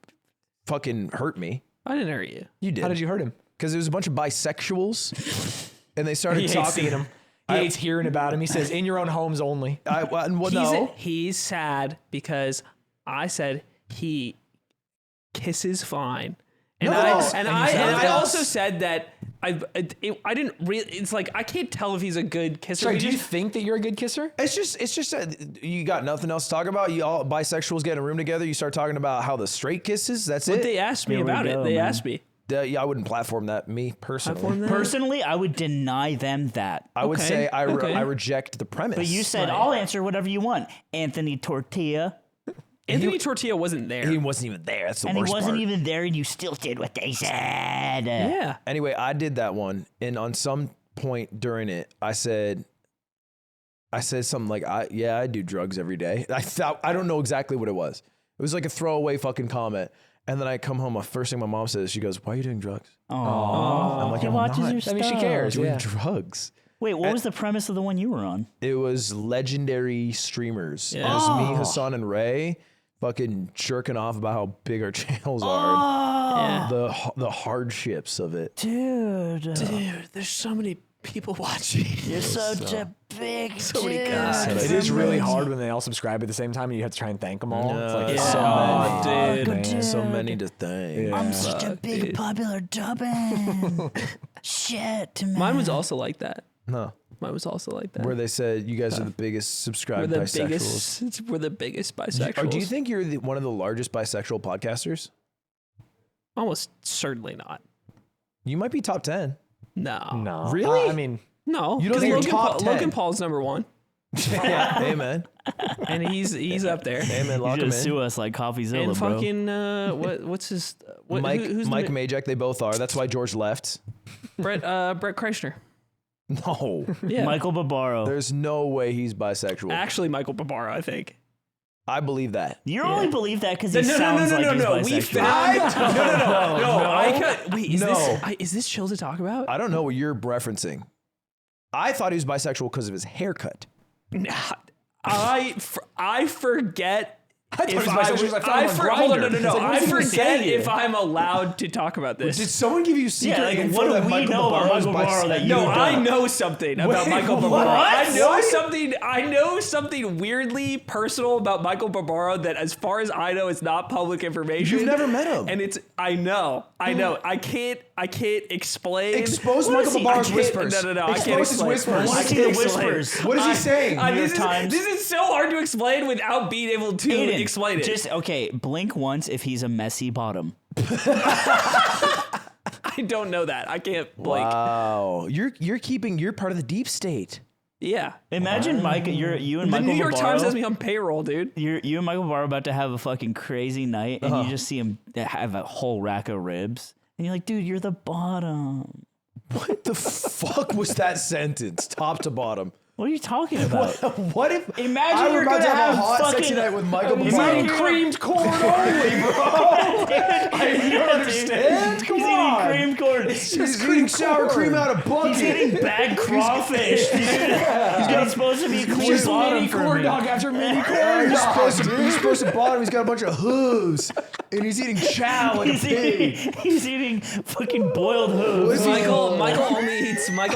fucking hurt me. I didn't hurt you. You did. how did you hurt him? Because there was a bunch of bisexuals, and they started He hates talking. seeing him. He hates hearing about him. He says, "In your own homes only." No. He's sad because I said he kisses fine. And No, I no. and And I you said and I yes. also said that I didn't really. It's like I can't tell if he's a good kisser. Sorry, We do you just- think that you're a good kisser? It's just you got nothing else to talk about. You all bisexuals get in a room together. You start talking about how the straight kisses. That's But it. they asked me Here we about go, it. They man. asked me. Yeah, I wouldn't platform that. Me personally, Platform that? Personally, I would deny them that. I would Okay, say I okay. reject the premise. But you said, I'll answer whatever you want. Anthony Tortilla. Anthony Tortilla wasn't there. he wasn't even there. That's the And he worst wasn't part. even there and you still did what they said. yeah. Anyway, I did that one, and on some point during it, I said something like, I do drugs every day. I don't know exactly what it was. It was like a throwaway fucking comment. And then I come home, the first thing my mom says, she goes, "Why are you doing drugs?" Aww. I'm like, He I'm watches not your stuff. I mean, she cares. doing Yeah. drugs. Wait, what was the premise of the one you were on? It was legendary streamers. Yeah. It was me, Hassan, and Ray fucking jerking off about how big our channels are. Yeah. The hardships of it. Dude. Dude, there's so many people watching. You're such a big many guys. It is really hard when they all subscribe at the same time and you have to try and thank them all. It's like Yeah. so many. Oh, dude. So many to thank. I'm such a big popular dubbin. Shit, man. Mine was also like that. No. Mine was also like that. Where they said you guys are the biggest subscribed bisexuals. We're the biggest bisexuals. Or do you think you're one of the largest bisexual podcasters? Almost certainly not. You might be top 10. No. Really? I mean, No. You don't think you're top 10? Logan Paul's number one. Yeah. Hey, man. And he's up there. Hey, man. You Lock him in. just sue us like CoffeeZilla, And bro. fucking what's his Mike who's Mike the, Majek, they both are. That's why George left. Brett Kreischer. No. Yeah. Michael Barbaro. There's no way he's bisexual. Actually, Michael Barbaro, I think. I believe that. You only believe that because he No. sounds like he's We bisexual. found no. I got, wait, is No. this chill to talk about? I don't know what you're referencing. I thought he was bisexual because of his haircut. I forget. he was bisexual. I found him on hold on, Grindr. no. It's like, I what's he forget saying here? if I'm allowed to talk about this. Did someone give you secret Yeah, like, info what do that we Michael know about Barbaro is Michael Barbaro that you No, don't? I know something about Michael Barbaro. what? I know something weirdly personal about Michael Barbaro that, as far as I know, is not public information. You've never met him. and it's. I know. I can't explain. Expose Michael Barbaro's whispers. No. I can't Expose his explain. whispers. I want I to see can't the explain. whispers. What is he saying? New York Times. This is so hard to explain without being able to Aiden, explain it. Just okay. Blink once if he's a messy bottom. I don't know that. I can't blink. Wow. You're part of the deep state. Yeah. Imagine Mike. You and The Michael New York Barbaro. Times has me on payroll, dude. You and Michael Barbaro about to have a fucking crazy night, and you just see him have a whole rack of ribs, and you're like, dude, you're the bottom. What the fuck was that sentence, top to bottom? What are you talking about? What if Imagine I you're were about gonna to have a have hot, fucking- sexy night with Michael Imagine Barbaro? you're- creamed corn only, bro. I don't understand? Come He's on. eating cream corn. He's eating sour cream out of bucket. He's eating bad crawfish, dude. He's supposed to be a clean Just bottom mini for corn me. dog after mini corn He's dog. supposed to bottom. He's got a bunch of hooves, and he's eating chow like a pig. He's eating fucking boiled hooves. Michael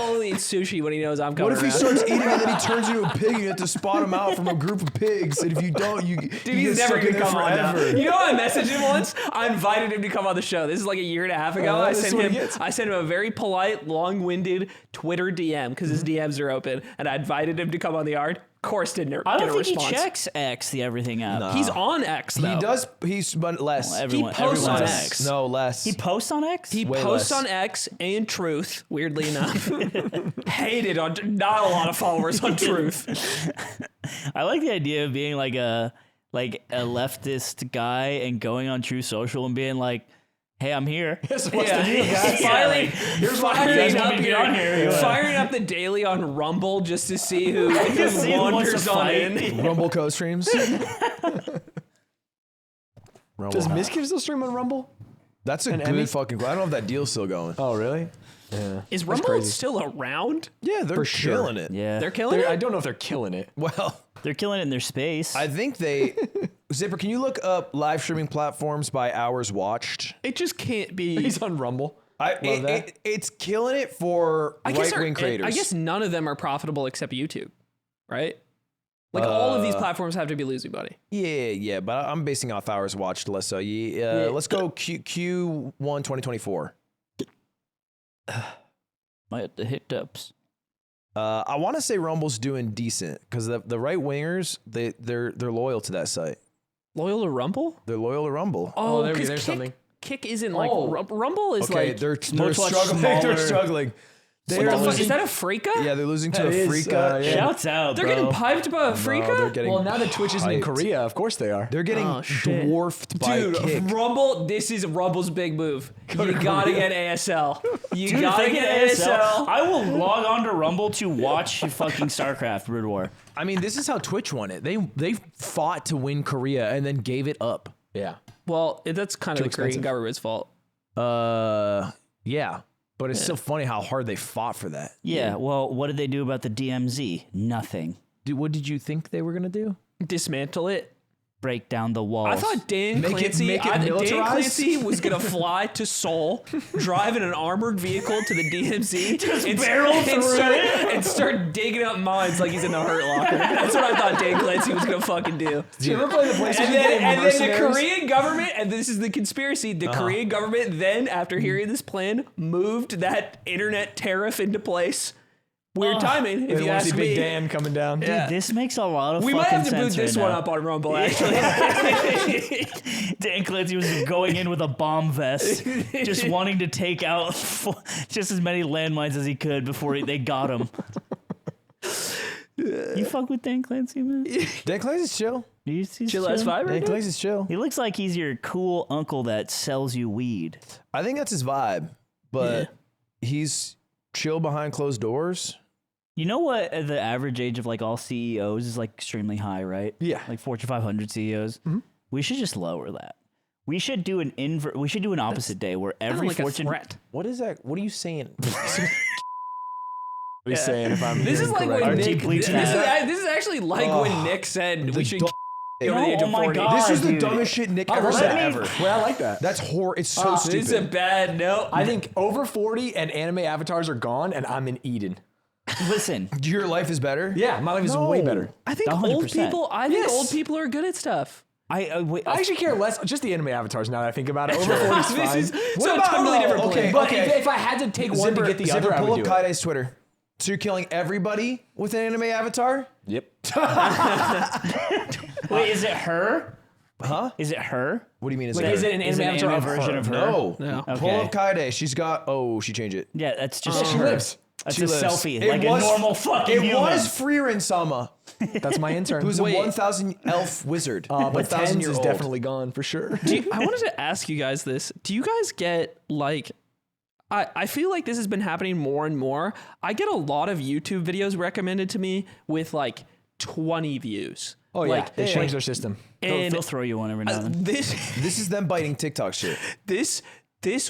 only eats sushi when he knows I'm coming What if he around. starts eating and then he turns into a pig and you have to spot him out from a group of pigs? And if you don't, you Dude, he's never gonna come on now. You know what I messaged him once? I invited him to come on the show. This is like a year and a half ago. I this is sent what he him gets. a very polite, long-winded Twitter DM because his DMs are open, and I invited him to come on the yard. Of course, didn't I get don't a think response. he checks X the everything app. He's on X though. He does. He's but less. Everyone, posts on everyone's X. No, less. He posts on X. He Way posts less. on X and Truth, weirdly enough. Hated on not a lot of followers on Truth. I like the idea of being like a leftist guy and going on True Social and being like, "Hey, I'm here." What's the deal, guys? Firing up the daily on Rumble just to see who see who wants wanders to on fight. in. Rumble co-streams. Rumble. Does Miskiv still stream on Rumble? That's a good Emmy? fucking. I don't know if that deal's still going. Oh, really? Yeah. Is Rumble still around? Yeah, they're For sure. killing it. Yeah, They're killing it? I don't know if they're killing it. Well, they're killing it in their space. I think they. Zipper, can you look up live streaming platforms by hours watched? It just can't be. He's on Rumble. Love that. It's killing it for right wing creators. I guess none of them are profitable except YouTube, right? Like all of these platforms have to be losing money. Yeah, but I'm basing off hours watched less so. Yeah, let's go Q1 2024. Might have to hit ups. I want to say Rumble's doing decent because the right wingers they're loyal to that site. Loyal to Rumble? They're loyal to Rumble. Oh, there we go. 'cause There's something. Kick isn't like Oh. Rumble is Okay, like. they're much struggling. smaller. They're struggling. What the fuck? Is that a Freaka? Yeah, they're losing to That a is, Freaka. yeah. Shouts out, They're bro. getting piped by a Freaka? No, they're getting Well, now that Twitch isn't in hyped. Korea, of course they are. They're getting Oh, shit. dwarfed by Dude, Kick. Rumble, this is Rumble's big move. You gotta get ASL. You Dude, if gotta they get ASL, ASL. I will log on to Rumble to watch fucking StarCraft Brood War. I mean, this is how Twitch won it. They fought to win Korea and then gave it up. Yeah. Well, that's kind of the Korean expensive. government's fault. Yeah, but it's still funny how hard they fought for that. Yeah, well, what did they do about the DMZ? Nothing. Dude, what did you think they were gonna do? Dismantle it. break down the walls. I thought Dan Make it Clancy militarized? was gonna fly to Seoul, drive in an armored vehicle to the DMZ, and barrel through and start digging up mines like he's in the Hurt Locker. That's what I thought Dan Clancy was gonna fucking do. Did you ever play the PlayStation And game then the Mercenaries? Korean government, and this is the conspiracy, the Korean government then, after hearing this plan, moved that internet tariff into place. Weird timing, if They you want to ask see Big me. Dan coming down. Dude, this makes a lot of We fucking might have to boot sense this right one now. up on Rumble, actually. Dan Clancy was going in with a bomb vest, just wanting to take out just as many landmines as he could before they got him. You fuck with Dan Clancy, man? Dan Clancy's chill. He's Chill ass vibe, Dan right? Clancy's chill. He looks like he's your cool uncle that sells you weed. I think that's his vibe, but he's chill behind closed doors. You know what? The average age of like all CEOs is like extremely high, right? Yeah. Like Fortune 500 CEOs. We should just lower that. We should do an We should do an opposite day where every like Fortune. a threat. What is that? What are you saying? What are you saying if I'm This is hearing like correctly? when Deep Nick. bleeps This is actually like when Nick said we should dumb- go to the age Oh of my 40. God. This was the dude. dumbest shit Nick Oh, ever let said me- ever. Well, I like that. That's It's so This is a stupid. bad no. I think over 40 and anime avatars are gone, and I'm in Eden. Listen, Your life is better. Yeah, my life is way better. I think 100%. old people. I think Yes. old people are good at stuff. wait, I actually care less. Just the anime avatars now that I think about it. Over 40 is This fine. is What so about- totally different. okay, plane. But okay. if I had to take one to get the other, I pull would up do it. Kaide's Twitter. So you're killing everybody with an anime avatar? Yep. wait, is it her? Huh? Is it her? What do you mean? Like, is it an Is anime it an avatar anime of version her? of her? No. No. Pull Okay. up Kaide. She's got. Oh, she changed it. Yeah, that's just She her. lives. That's She a lives. selfie, It like was- a normal fucking It human. was Freerin Sama, That's my intern. who's a Wait. 1,000 elf wizard. but 1,000 Tens year is old. definitely gone for sure. I wanted to ask you guys this. Do you guys get like I feel like this has been happening more and more. I get a lot of YouTube videos recommended to me with like 20 views. Oh yeah, Like, they changed their system. and They'll throw you one every now and then. This is them biting TikTok shit. This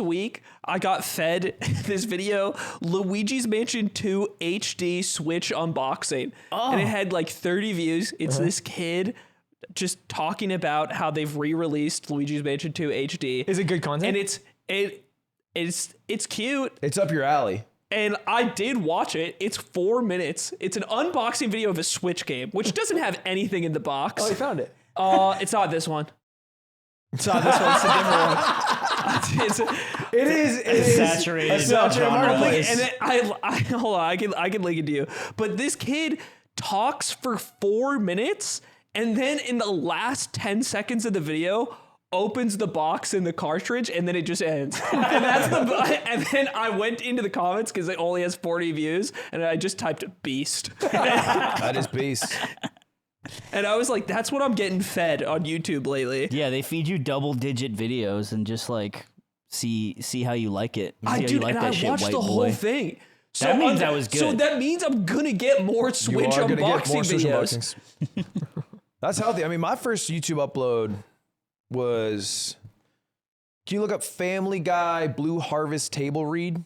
week I got fed this video, Luigi's Mansion 2 HD Switch unboxing. And it had like 30 views. It's this kid just talking about how they've re-released Luigi's Mansion 2 HD. Is it good content? And it's cute. It's up your alley. And I did watch it. It's 4 minutes. It's an unboxing video of a Switch game, which doesn't have anything in the box. Oh, you found it. It's not this one. It's not this one. It's a different one. It is. It is saturated a saturated genre. marketplace. And then I hold on. I can link it to you. But this kid talks for 4 minutes, and then in the last 10 seconds of the video, opens the box and the cartridge, and then it just ends. And then I went into the comments because it only has 40 views, and I just typed beast. That is beast. And I was like, that's what I'm getting fed on YouTube lately. Yeah, they feed you double-digit videos and just like see how you like it. See how you like and that I shit, watched white the boy. whole thing. So That means I'm- that was good. So that means I'm gonna get more Switch You are gonna get more unboxing Switch videos. unboxings. That's healthy. I mean, my first YouTube upload was. Can you look up Family Guy Blue Harvest table read?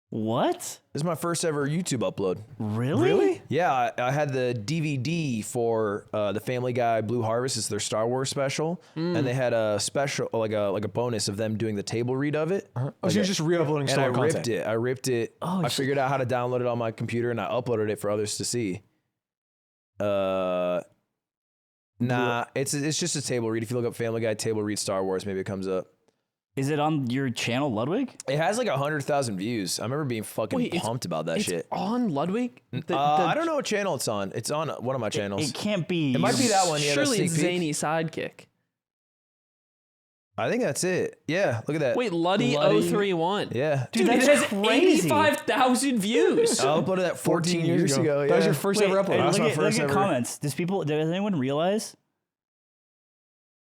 What? This is my first ever YouTube upload. Really? Yeah, I had the DVD for the Family Guy Blue Harvest. It's their Star Wars special, and they had a special, like a bonus of them doing the table read of it. Oh, so you're just re-uploading And I stolen ripped content. it. I ripped it. I figured out how to download it on my computer, and I uploaded it for others to see. Nah, it's just a table read. If you look up Family Guy table read Star Wars, maybe it comes up. Is it on your channel, Ludwig? It has like 100,000 views. I remember being fucking Wait, pumped about that It's shit. on Ludwig. I don't know what channel it's on. It's on one of my channels. It can't be. It might be that one. Yeah, Surely that it's sneak peek. Zany Sidekick. I think that's it. Yeah, look at that. Wait, Luddy Luddy. 031. Yeah. Dude, that's it has crazy. 85,000 views. I uploaded that 14 years ago. That was yeah. your first Wait, ever upload. and That's look my at, first look at ever. comments. Does anyone realize?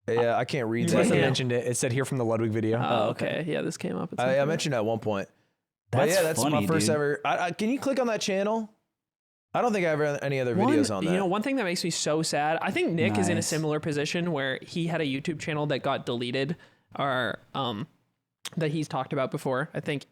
Yeah, I can't read You must that. have mentioned it. It said here from the Ludwig video. Oh, okay. Yeah, this came up. At some I point. mentioned it at one point. But That's yeah, that's my funny, first dude. ever. Can you click on that channel? I don't think I have any other videos on that. You know, one thing that makes me so sad. I think Nick is in a Nice. similar position where he had a YouTube channel that got deleted, or that he's talked about before. I think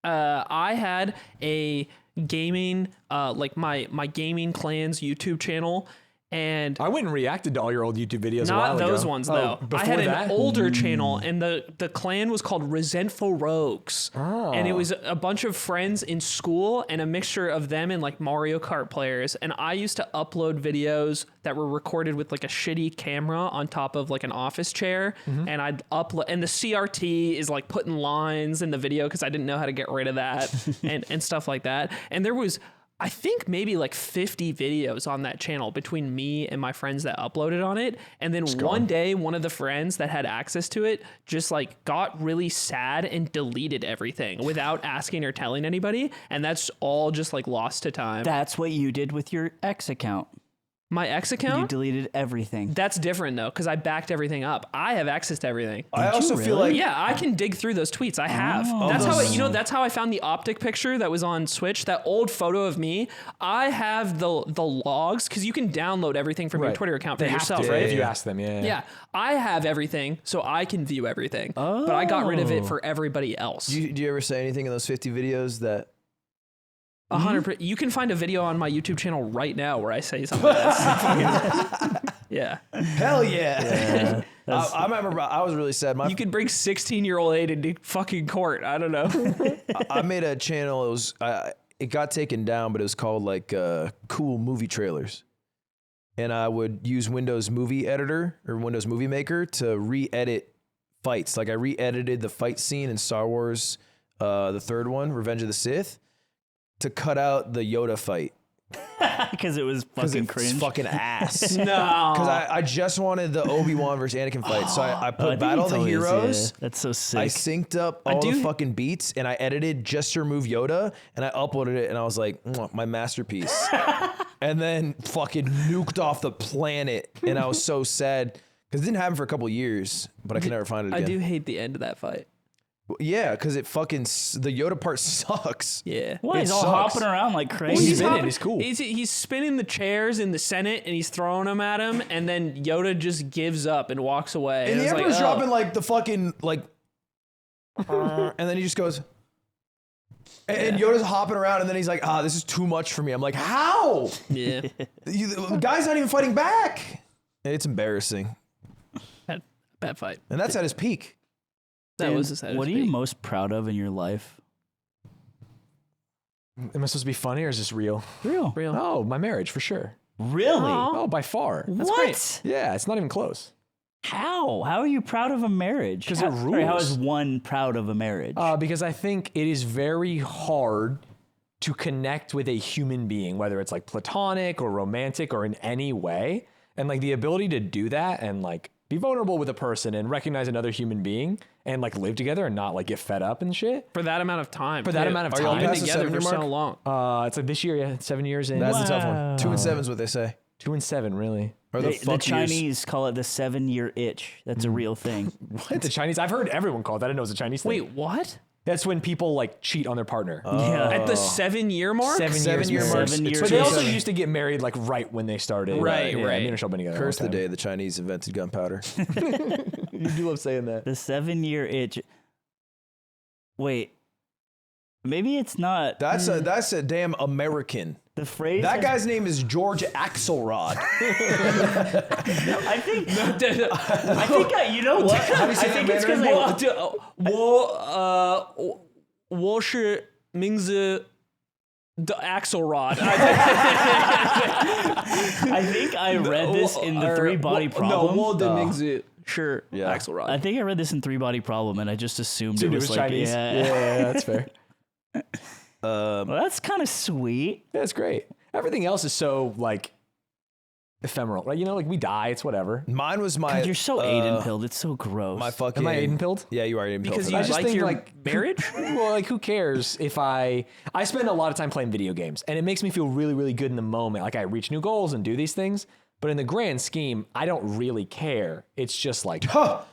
I had a gaming, like my gaming clans YouTube channel, And I went and reacted to all your old YouTube videos a while not ago. those ones though. Before I had that? an older channel, and the clan was called Resentful Rogues, and it was a bunch of friends in school and a mixture of them and like Mario Kart players. And I used to upload videos that were recorded with like a shitty camera on top of like an office chair, and I'd upload. And the CRT is like putting lines in the video because I didn't know how to get rid of that and stuff like that. And there was, I think, maybe like 50 videos on that channel between me and my friends that uploaded on it. And then one day, one of the friends that had access to it just like got really sad and deleted everything without asking or telling anybody. And that's all just like lost to time. That's what you did with your X account. My X You account? deleted everything. That's different though, because I backed everything up. I have access to everything. I also feel like Yeah, I can dig through those tweets. I have. That's how that's how I found the optic picture that was on Switch. That old photo of me. I have the logs because you can download everything from your Twitter account for yourself, right? If you ask them, Yeah, I have everything, so I can view everything. But I got rid of it for everybody else. do you ever say anything in those 50 videos that 100%. You can find a video on my YouTube channel right now where I say something that's fucking, yeah. hell yeah? I remember I was really sad. You could bring 16-year-old Aiden to fucking court. I don't know. I made a channel. It was it got taken down, but it was called like cool movie trailers. And I would use Windows Movie Editor or Windows Movie Maker to re-edit fights. Like I re-edited the fight scene in Star Wars, the third one, Revenge of the Sith, to cut out the Yoda fight. Because it was fucking It's cringe. fucking ass. No. Because I just wanted the Obi-Wan versus Anakin fight. So I put Battle of the Heroes. That's so sick. I synced up all the fucking beats and I edited just to remove Yoda and I uploaded it and I was like, my masterpiece. And then fucking nuked off the planet and I was so sad because it didn't happen for a couple years, but I can never find it again. I do hate the end of that fight. Yeah, because it fucking, the Yoda part sucks. Yeah. What? He's all sucks. hopping around like Well, crazy. spinning. hopping- He's cool. He's spinning the chairs in the Senate and he's throwing them at him, and then Yoda just gives up and walks away. And the it's Emperor's like, dropping like the fucking, like, and then he just goes, and Yoda's hopping around and then he's like, this is too much for me. I'm like, how? Yeah. The guy's not even fighting back. It's embarrassing. Bad fight. And that's at his peak. That Dude, was his what are you most proud of in your life? Am I supposed to be funny or is this real? Real. Real. Oh, my marriage for sure. Really? Aw. Oh, by far. What? Yeah, it's not even close. How? How are you proud of a marriage? 'Cause it Sorry, how rules. is one proud of a marriage? Because I think it is very hard to connect with a human being, whether it's like platonic or romantic or in any way. And like the ability to do that and like be vulnerable with a person and recognize another human being and like live together and not like get fed up and shit. For that amount of time. For that too. amount of Are y'all time. Been past the together for 7-year so mark? long. It's like this year, yeah, 7 years in. That's a tough one. 2 and Wow. 7 is what they say. 2 and 7, really. Or the fuck years. Chinese call it the 7-year itch. That's a real thing. What? The Chinese? I've heard everyone call it that. I didn't know it was a Chinese thing. Wait, what? That's when people like cheat on their partner. Yeah. At the 7-year mark? 7 years. mark. 7 years. But they also 7. used to get married like right when they started. Right, Yeah, right. Me and Michelle been together. a Curse long the time. day the Chinese invented gunpowder. You do love saying that. The 7-year itch. Wait. Maybe it's not. That's a damn American. The phrase. That has- guy's name is George Axelrod. I think. You know what? How do you say I think that, it's because Mandarin? 我是名字的 Axelrod. I think I read this in the 3-Body Problem. 我的名字是 Yeah. Axelrod. I think I read this in 3-Body Problem, and I just assumed it Dude, it was was like, Chinese. yeah. Yeah, that's fair. Well, that's kind of sweet. That's great. Everything else is so like ephemeral, right? You know, like we die, it's whatever. Mine was my. God, you're so Aiden pilled. It's so gross. My fucking. Am I Aiden pilled? Yeah, you are Aiden pilled. because for you that. just like think, your like, marriage? Well, like who cares if I spend a lot of time playing video games and it makes me feel really, really good in the moment. Like I reach new goals and do these things. But in the grand scheme, I don't really care. It's just like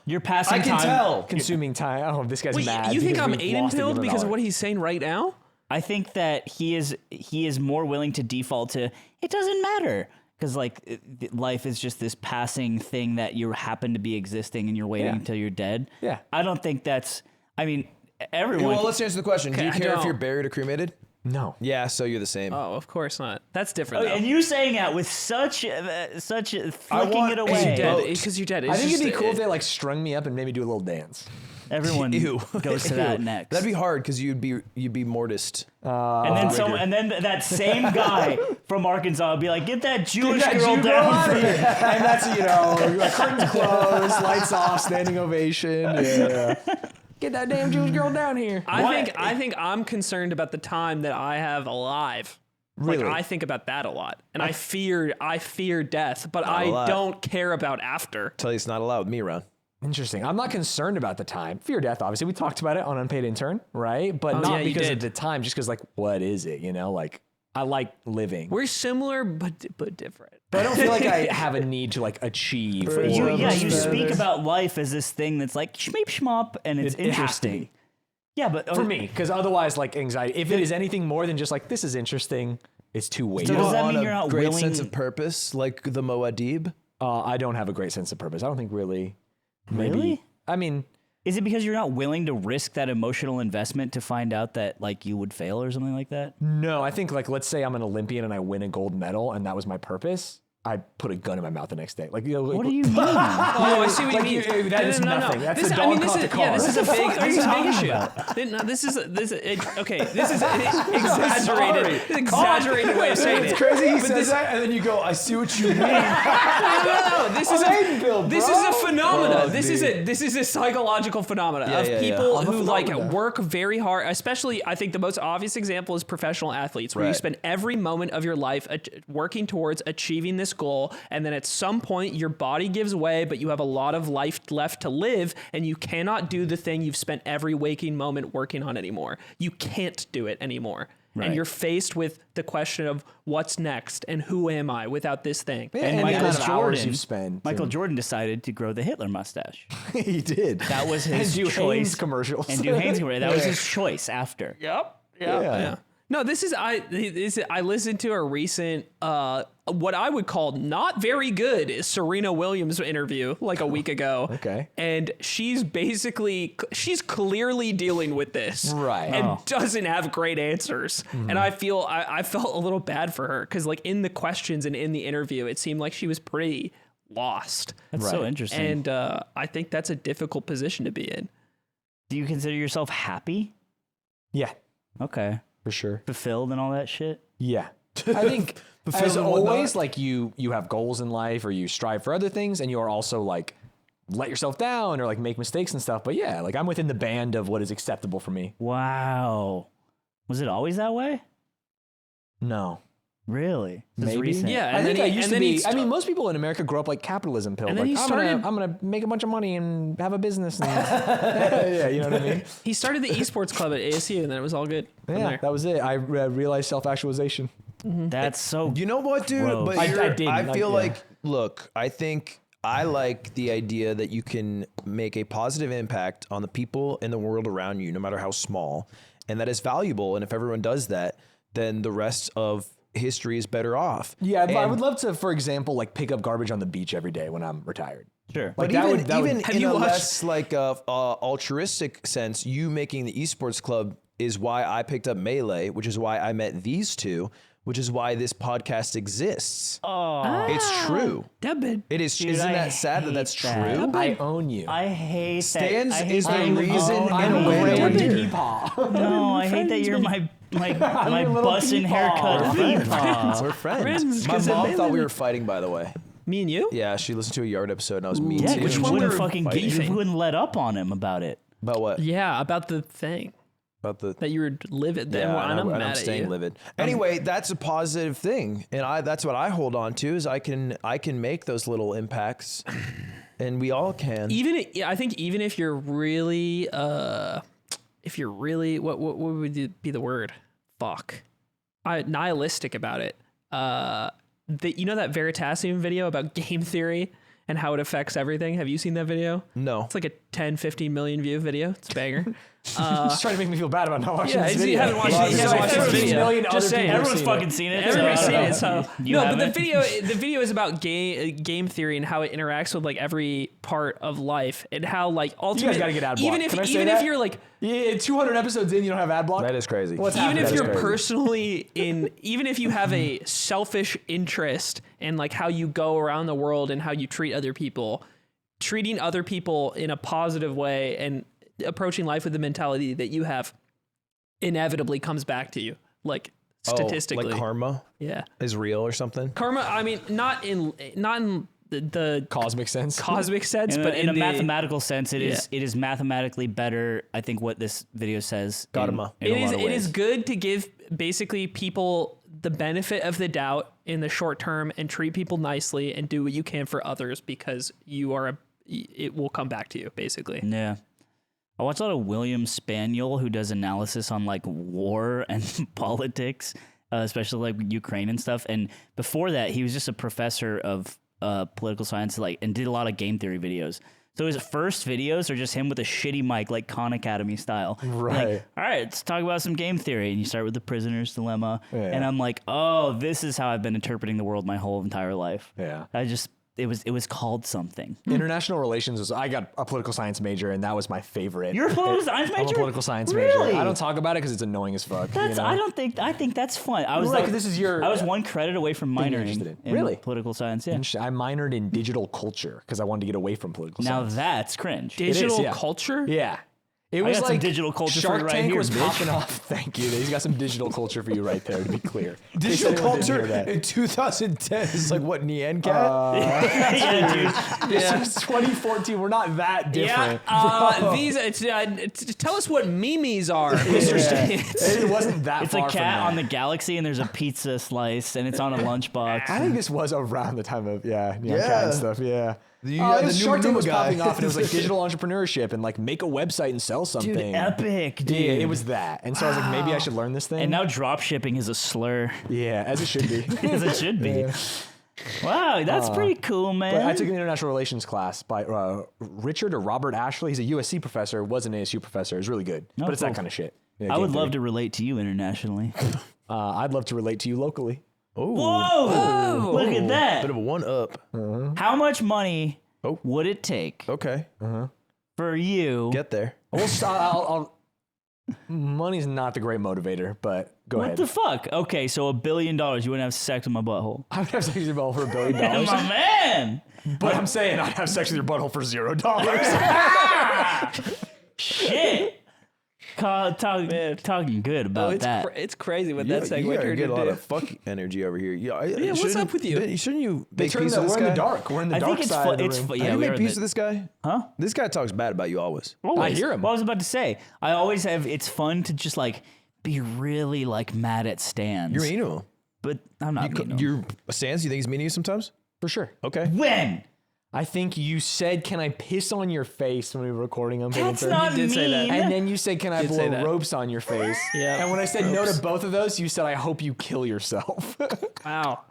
You're passing I can time. tell. consuming time. Oh, this guy's Wait, mad. you think because I'm we Aiden lost a pilled game because of $1. what he's saying right now? I think that he is more willing to default to it doesn't matter because like life is just this passing thing that you happen to be existing and you're waiting Yeah. until you're dead. Yeah. I don't think that's. I mean, everyone. Well, let's answer the question. Do you Okay, I care if don't. you're buried or cremated? No. Yeah, so you're the same. Oh, of course not. That's different. Oh, and you saying that with such flicking want- it Because away. you're dead. Because you're dead. I think it'd be cool if they like strung me up and made me do a little dance. Everyone Ew. goes to that next. That'd be hard because you'd be mortised. and then that same guy from Arkansas would be like, "Get that Jewish That girl Jew down out from of here. And that's, like, curtains closed, lights off, standing ovation. Yeah. Get that damn Jewish girl down here. I think I'm concerned about the time that I have alive. Really? Like I think about that a lot, and I fear death, but a I lot. don't care about after. Tell you it's not allowed with me around. Interesting. I'm not concerned about the time. Fear death, obviously. We talked about it on Unpaid Intern, right? But Oh, not yeah, you because did. of the time, just because, like, what is it? Like, I like living. We're similar, but different. But I don't feel like I have a need to, like, achieve. But or- you speak about life as this thing that's like shmeep shmop, and it's It has to interesting. be. Yeah, but For me, because otherwise, like, anxiety, if it is anything more than just, like, this is interesting, it's too weighty. So does that Want mean a you're not great willing- sense of purpose, like the Moadib? I don't have a great sense of purpose. I don't think really. Maybe. Really? I mean, Is it because you're not willing to risk that emotional investment to find out that like you would fail or something like that? no, I think, like, let's say I'm an Olympian and I win a gold medal and that was my purpose. I put a gun in my mouth the next day. Like, What do you mean? Oh, I see what you Like, mean. that is nothing. That's This, the I mean, dog this caught is, the yeah, car. this is a big, fuck are this you is a big talking issue. about? No, this is exaggerated, exaggerated way of saying it. It's crazy he says that, and then you go, I see what you mean. No, this is Aiden build, this bro. is a phenomena. Oh, this is a psychological phenomena Yeah, of yeah, people yeah. who like phenomena. work very hard. Especially, I think the most obvious example is professional athletes, where you Right. spend every moment of your life working towards achieving this goal, and then at some point your body gives way, but you have a lot of life left to live, and you cannot do the thing you've spent every waking moment working on anymore. You can't do it anymore. Right. And you're faced with the question of what's next and who am I without this thing. Yeah, And and the Michael amount of hours Jordan- you've spent. Michael Jordan decided to grow the Hitler mustache. he did. That was his and do choice. Hanes commercials. And do Haynes commercials. That was his choice after. Yep. Yeah. No, I listened to a recent what I would call not very good Serena Williams interview like a week ago. Okay. And she's clearly dealing with this. Right. And doesn't have great answers. And I felt a little bad for her cuz like in the questions and in the interview it seemed like she was pretty lost. That's so Right. interesting. And I think that's a difficult position to be in. Do you consider yourself happy? Yeah, Okay. for sure. Fulfilled and all that shit? Yeah. I think as and always, whatnot. like you have goals in life or you strive for other things and you are also like let yourself down or like make mistakes and stuff. But yeah, like I'm within the band of what is acceptable for me. Wow. Was it always that way? No. Really? This is Maybe. recent. Yeah. I And think then I he- used and to then he be. I mean, most people in America grow up like capitalism pilled. And then Like, he I'm started- gonna make a bunch of money and have a business. And, yeah, you know what I mean? He started the esports club at ASU and then it was all good. from Yeah, there. that was it. I realized self-actualization. That's so. You know what, dude? Gross. But I you're- didn't, I like, feel yeah. like, look, I think I like the idea that you can make a positive impact on the people in the world around you, no matter how small, and that is valuable. And if everyone does that, then the rest of history is better off. Yeah, I And- would love to, for example, like pick up garbage on the beach every day when I'm retired. Sure. Like But that even, would- that would- even Have in you a watched- less like altruistic sense, you making the esports club is why I picked up Melee, which is why I met these two, which is why this podcast exists. Oh, It's true. Deadbed. It is. Dude, isn't I that sad that hate that's that. true? I own you. I hate Stanz that. I hate is that the you reason own in a me. way that we're here. No, I hate that you're my little bussin peepaw. haircut peepaw. We're friends. Friends, My 'cause mom of thought we Melee. were fighting, by the way. Me and you? Yeah, she listened to a Yard episode, and I was me Yeah, too. because Which you one wouldn't were fucking fighting? you wouldn't let up on him about it. About what? Yeah, about the thing About the. that you were livid. Yeah, and and I'm I'm mad at staying you. livid. Anyway, that's a positive thing, and that's what I hold on to is I can make those little impacts, and we all can. I think even if you're really, what would be the word? Fuck. Nihilistic about it. You know that veritasium video about game theory and how it affects everything? Have you seen that video? No. It's like a 10, 15 million view video. It's a banger. Just trying to make me feel bad about not watching this he video. hasn't watched it. He hasn't watched this video. Just saying. Everyone's fucking seen it. Everybody's so, seen it. So You no, but haven't? the video is about game theory and how it interacts with like every part of life and how like ultimately gotta get ad block. even if Can I say even that? if you're like Yeah, 200 episodes in, you don't have ad block? That is crazy. What's even happening? if That is you're crazy. personally even if you have a selfish interest in like how you go around the world and how you treat other people, treating other people in a positive way and approaching life with the mentality that you have inevitably comes back to you, like statistically. like karma Yeah, is real or something. karma. I mean, not in the Cosmic sense. cosmic sense, In but in a the mathematical sense, it is mathematically better. I think what this video says. Karma. In a lot of It ways. is good to give basically people the benefit of the doubt in the short term and treat people nicely and do what you can for others because it will come back to you basically. Yeah. I watch a lot of William Spaniel, who does analysis on like war and politics, especially like Ukraine and stuff. And before that, he was just a professor of political science, and did a lot of game theory videos. So his first videos are just him with a shitty mic, like Khan Academy style. Right. Like, all right, let's talk about some game theory. And you start with the prisoner's dilemma. Yeah. And I'm like, oh, this is how I've been interpreting the world my whole entire life. Yeah. It was called something. International relations was, I got a political science major, and that was my favorite. You're a political science major? I'm a political science Really? major. I don't talk about it because it's annoying as fuck. That's, you know? I think that's fun. I was Right, like, 'cause this is your- I was one credit away from you're minoring interested in. in Really? political science. Yeah. I minored in digital culture because I wanted to get away from political Now science. that's cringe. Digital yeah. culture? Yeah. It was got some like digital culture for Shark you right Tank here, was bitch. popping off. Thank you. He's got some digital culture for you right there, to be clear. In case Digital anyone didn't hear culture that. in 2010 is like what, Nyan Cat? yeah, dude. This was 2014. We're not that different. Tell us what memes are, Mr. Stanz. It wasn't that It's far a from cat that. on the galaxy, and there's a pizza slice, and it's on a lunchbox. I think this was around the time of Neon Cat Yeah. and stuff. Yeah. The- it the was new Shark Tank Numa was guy. popping off, and it was like digital entrepreneurship and like make a website and sell something. Dude, epic, dude. Yeah, it was that. And so I was like, maybe I should learn this thing. And now drop shipping is a slur, yeah, as it should be. as it should be. Wow, that's pretty cool, man. But I took an international relations class by Richard or Robert Ashley. He's a USC professor, was an ASU professor. It's really good. But it's cool. that kind of shit. Yeah, I game would love theory. to relate to you internationally. I'd love to relate to you locally. Whoa! Look at that. Bit of a one up. How much money Oh. would it take Okay, for you? get there. Money's not the great motivator, but go What ahead. the fuck? Okay, so $1 billion, you wouldn't have sex with my butthole. I would have sex with your butthole for $1 billion. My man! But I'm saying I'd have sex with your butthole for $0. Shit! Talking good about that. It's crazy what Yeah, that segue you gotta turned get a lot into. of fuck energy over here. Yeah, what's shouldn't- up with you? Shouldn't you They make turn peace that with we're this in the guy? dark. We're in the I dark think it's side fun. of the It's ring. fun. Have Yeah, you we made are peace the- with this guy? Huh? This guy talks bad about you always. I hear him. Well, I was about to say, I always have. It's fun to just like be really like mad at Stanz. You're mean to him. but I'm not mean to him. You're Sans. You think he's mean to you sometimes? For sure. Okay. When? I think you said, "Can I piss on your face?" when we were recording them. That's not did mean. say that. And then you said, "Can I Did say blow that. ropes on your face?" Yeah. And when I said no to both of those, you said, "I hope you kill yourself." Wow.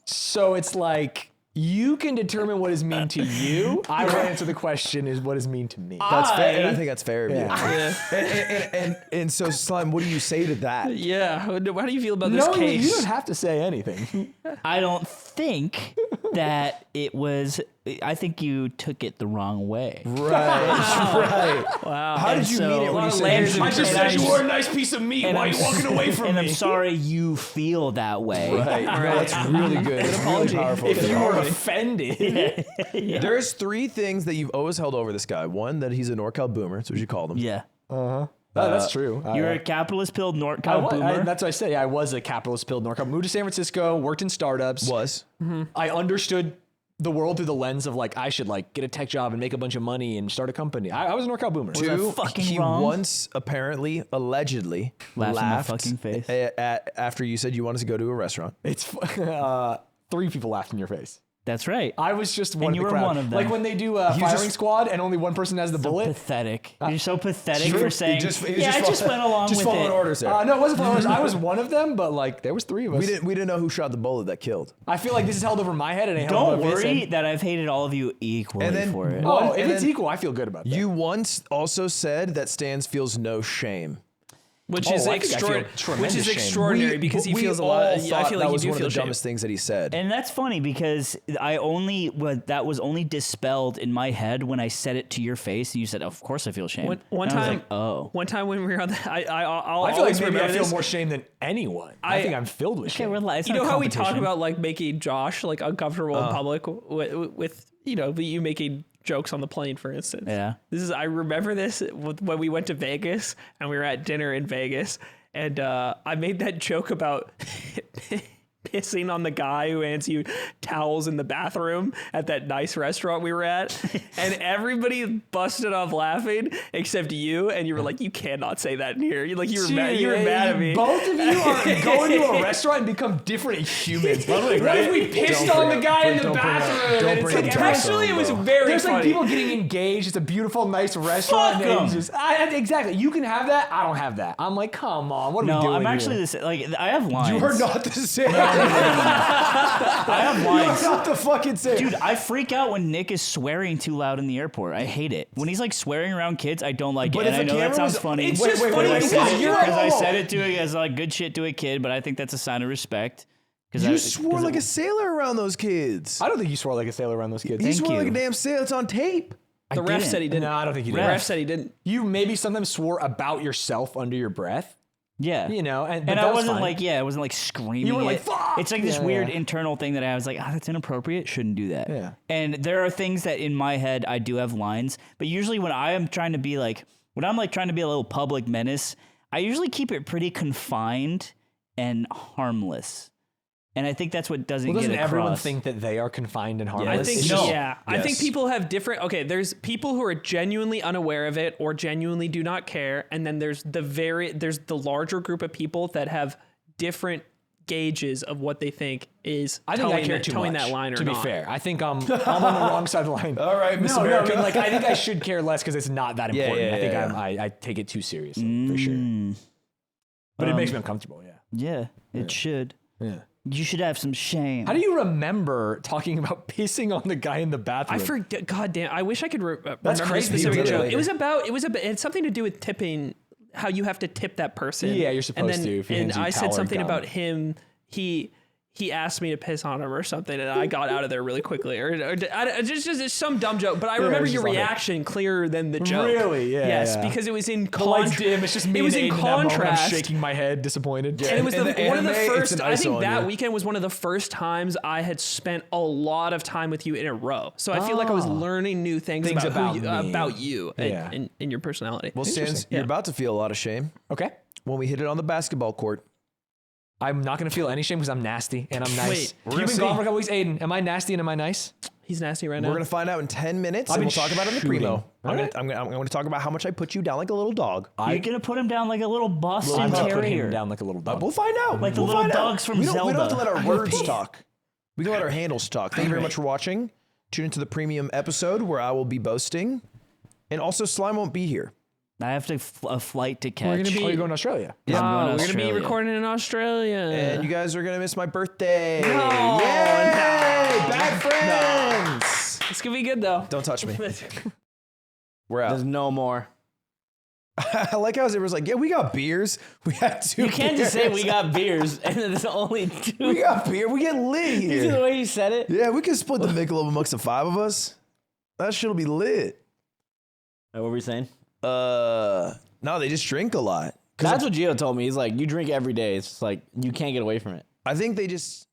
So it's like you can determine what is mean to you. I will answer the question: is what is mean to me? That's fair. And I think that's fair of you. Yeah. And so, Slime, what do you say to that? Yeah. How do you feel about this No, you case? don't have to say anything. I don't think that it was. I think you took it the wrong way. Right. Wow. How did you so- mean it a when lot you of said layers of I just said you And were a nice piece of meat. Why are you walking away from and me? I'm sorry you feel that way. Right. No, that's really good. It's really powerful. If you were offended, There's 3 things that you've always held over this guy. One, that he's a NorCal boomer. That's what you called him. Yeah. that's true. You're a capitalist pilled I NorCal boomer. that's what I say. I was a capitalist pilled NorCal. Moved to San Francisco, worked in startups. Was. I understood the world through the lens of like I should like get a tech job and make a bunch of money and start a company. I was a NorCal boomer. 2, fucking he wrong? once apparently, allegedly, Laughed in my laughed fucking face. after you said you wanted to go to a restaurant. It's 3 people laughed in your face. That's right. I was just one And of you the were crowd. one of them. Like when they do firing squad and only one person has the bullet. Pathetic. You're so pathetic True. for saying, He just I just went along just with following it. orders there. No, it wasn't followers. I was one of them, but like there was 3 of us. We didn't know who shot the bullet that killed. I feel like this is held over my head and it held Don't over his worry head. that I've hated all of you equally And then for it. what- Oh, if and it's then equal, I feel good about that. You once also said that Stanz feels no shame. Which Oh, is I think I feel tremendous shame. extraordinary because he we feels a all lot. I thought feel that like was you do one feel of the shame. dumbest things that he said. And that's funny because that was only dispelled in my head when I said it to your face, and you said, "Of course I feel shame." One And I was time, like, oh, one time when we were on the, I I'll feel like always maybe I remember feel this. more shame than anyone. I think I'm filled with okay, shame. relax. You know how we talk about like making Josh like uncomfortable in public with you making jokes on the plane, for instance. Yeah. I remember this when we went to Vegas and we were at dinner in Vegas, and I made that joke about pissing on the guy who hands you towels in the bathroom at that nice restaurant we were at, and everybody busted off laughing except you, and you were like, "You cannot say that in here." You were mad. You were mad at me. Both of you are going to a restaurant and become different humans. What if we pissed on the guy in the bathroom? And it's like Actually, it was very there's funny. like people getting engaged. It's a beautiful, nice restaurant. Fuck and 'em. it's just, exactly. You can have that. I don't have that. I'm like, come on. What are we No, doing I'm actually here? the same. Like I have lines. You are not the same. I have lines. Not the fucking same. Dude, I freak out when Nick is swearing too loud in the airport. I hate it. When he's like swearing around kids, I don't like But it. if And I the know that camera sounds was- funny. It's just funny Because I said because it- you're because I said it to it as like good shit to a kid, but I think that's a sign of respect. You swore like a sailor around those kids. I don't think you swore like a sailor around those kids. You Thank swore like a you. damn sailor. It's on tape. The ref didn't. said he didn't. No, I don't think you The did. ref said he didn't. You maybe sometimes swore about yourself under your breath. Yeah. You know, but And that I was wasn't fine. like, I wasn't like screaming. You were like, it. "Fuck!" It's like this Yeah, weird yeah. internal thing that I was like, that's inappropriate. Shouldn't do that. Yeah. And there are things that in my head I do have lines, but usually when I am trying to be like, when I'm like trying to be a little public menace, I usually keep it pretty confined and harmless. And I think that's what doesn't Well, doesn't get across. everyone think that they are confined and harmless? I think No. I think Yes. people have different. Okay, there's people who are genuinely unaware of it or genuinely do not care, and then there's the larger group of people that have different gauges of what they think is. I think I towing care that, too towing much. that line or to not. be fair, I think I'm on the wrong side of the line. All right, Miss No, America. I mean, like I think I should care less because it's not that Yeah, important. yeah, I think yeah. I take it too seriously for sure. But it makes me uncomfortable. Yeah. Yeah, it should. Yeah. You should have some shame. How do you remember talking about pissing on the guy in the bathroom? I forget. God damn! I wish I could remember That's the crazy. specific You did it joke. later. It was about. It had something to do with tipping. How you have to tip that person. Yeah, you're supposed and then, to if he And hands you I towel said or something gum. about him. He asked me to piss on him or something, and I got out of there really quickly. Or just some dumb joke. But I remember it's your just like reaction clearer than the joke. Really? Yeah, Yes, yeah. because it was in The lights dim. It's just me It was and in Aiden in that moment. I'm contrast. shaking my head, disappointed. And it was In the one of the anime, it's first. an I ISO think on that you. weekend was one of the first times I had spent a lot of time with you in a row. So I feel like I was learning new things, Things about about you Yeah. and your personality. Well, Stans, you're about to feel a lot of shame Okay. when we hit it on the basketball court. I'm not going to feel any shame because I'm nasty and I'm nice. Wait, we're You've gonna been gone see. for a couple weeks, Aiden. Am I nasty and am I nice? He's nasty right We're now. gonna find out in 10 minutes, I've and been we'll talk about it in the shooting. primo. I'm Okay. gonna talk about how much I put you down like a little dog. You're gonna put him down like a little Boston I'm going to put Terrier. him down like a little dog. We'll find out. Like the We'll little find out. dogs from we don't have to Zelda. let our words talk. We can let our handles talk. Thank you very much for watching. Tune into the premium episode where I will be boasting, and also Slime won't be here. I have to a flight to catch. We're gonna be- Oh, you're going to Australia? I'm going to we're gonna be Australia. recording in Australia. And you guys are gonna miss my birthday. No, Yay! Bad friends. It's gonna be good though. Don't touch me. We're out. There's no more. I like how it was like, yeah, we got beers. We had 2 You can't just say beers. we got beers and then there's only two. We got beer. We get lit You see the here. way you said it? Yeah, we can split the Michelob amongst the 5 of us. That shit'll be lit. What were we saying? No, they just drink a lot. That's what Gio told me. He's like, you drink every day. It's just like, you can't get away from it. I think they just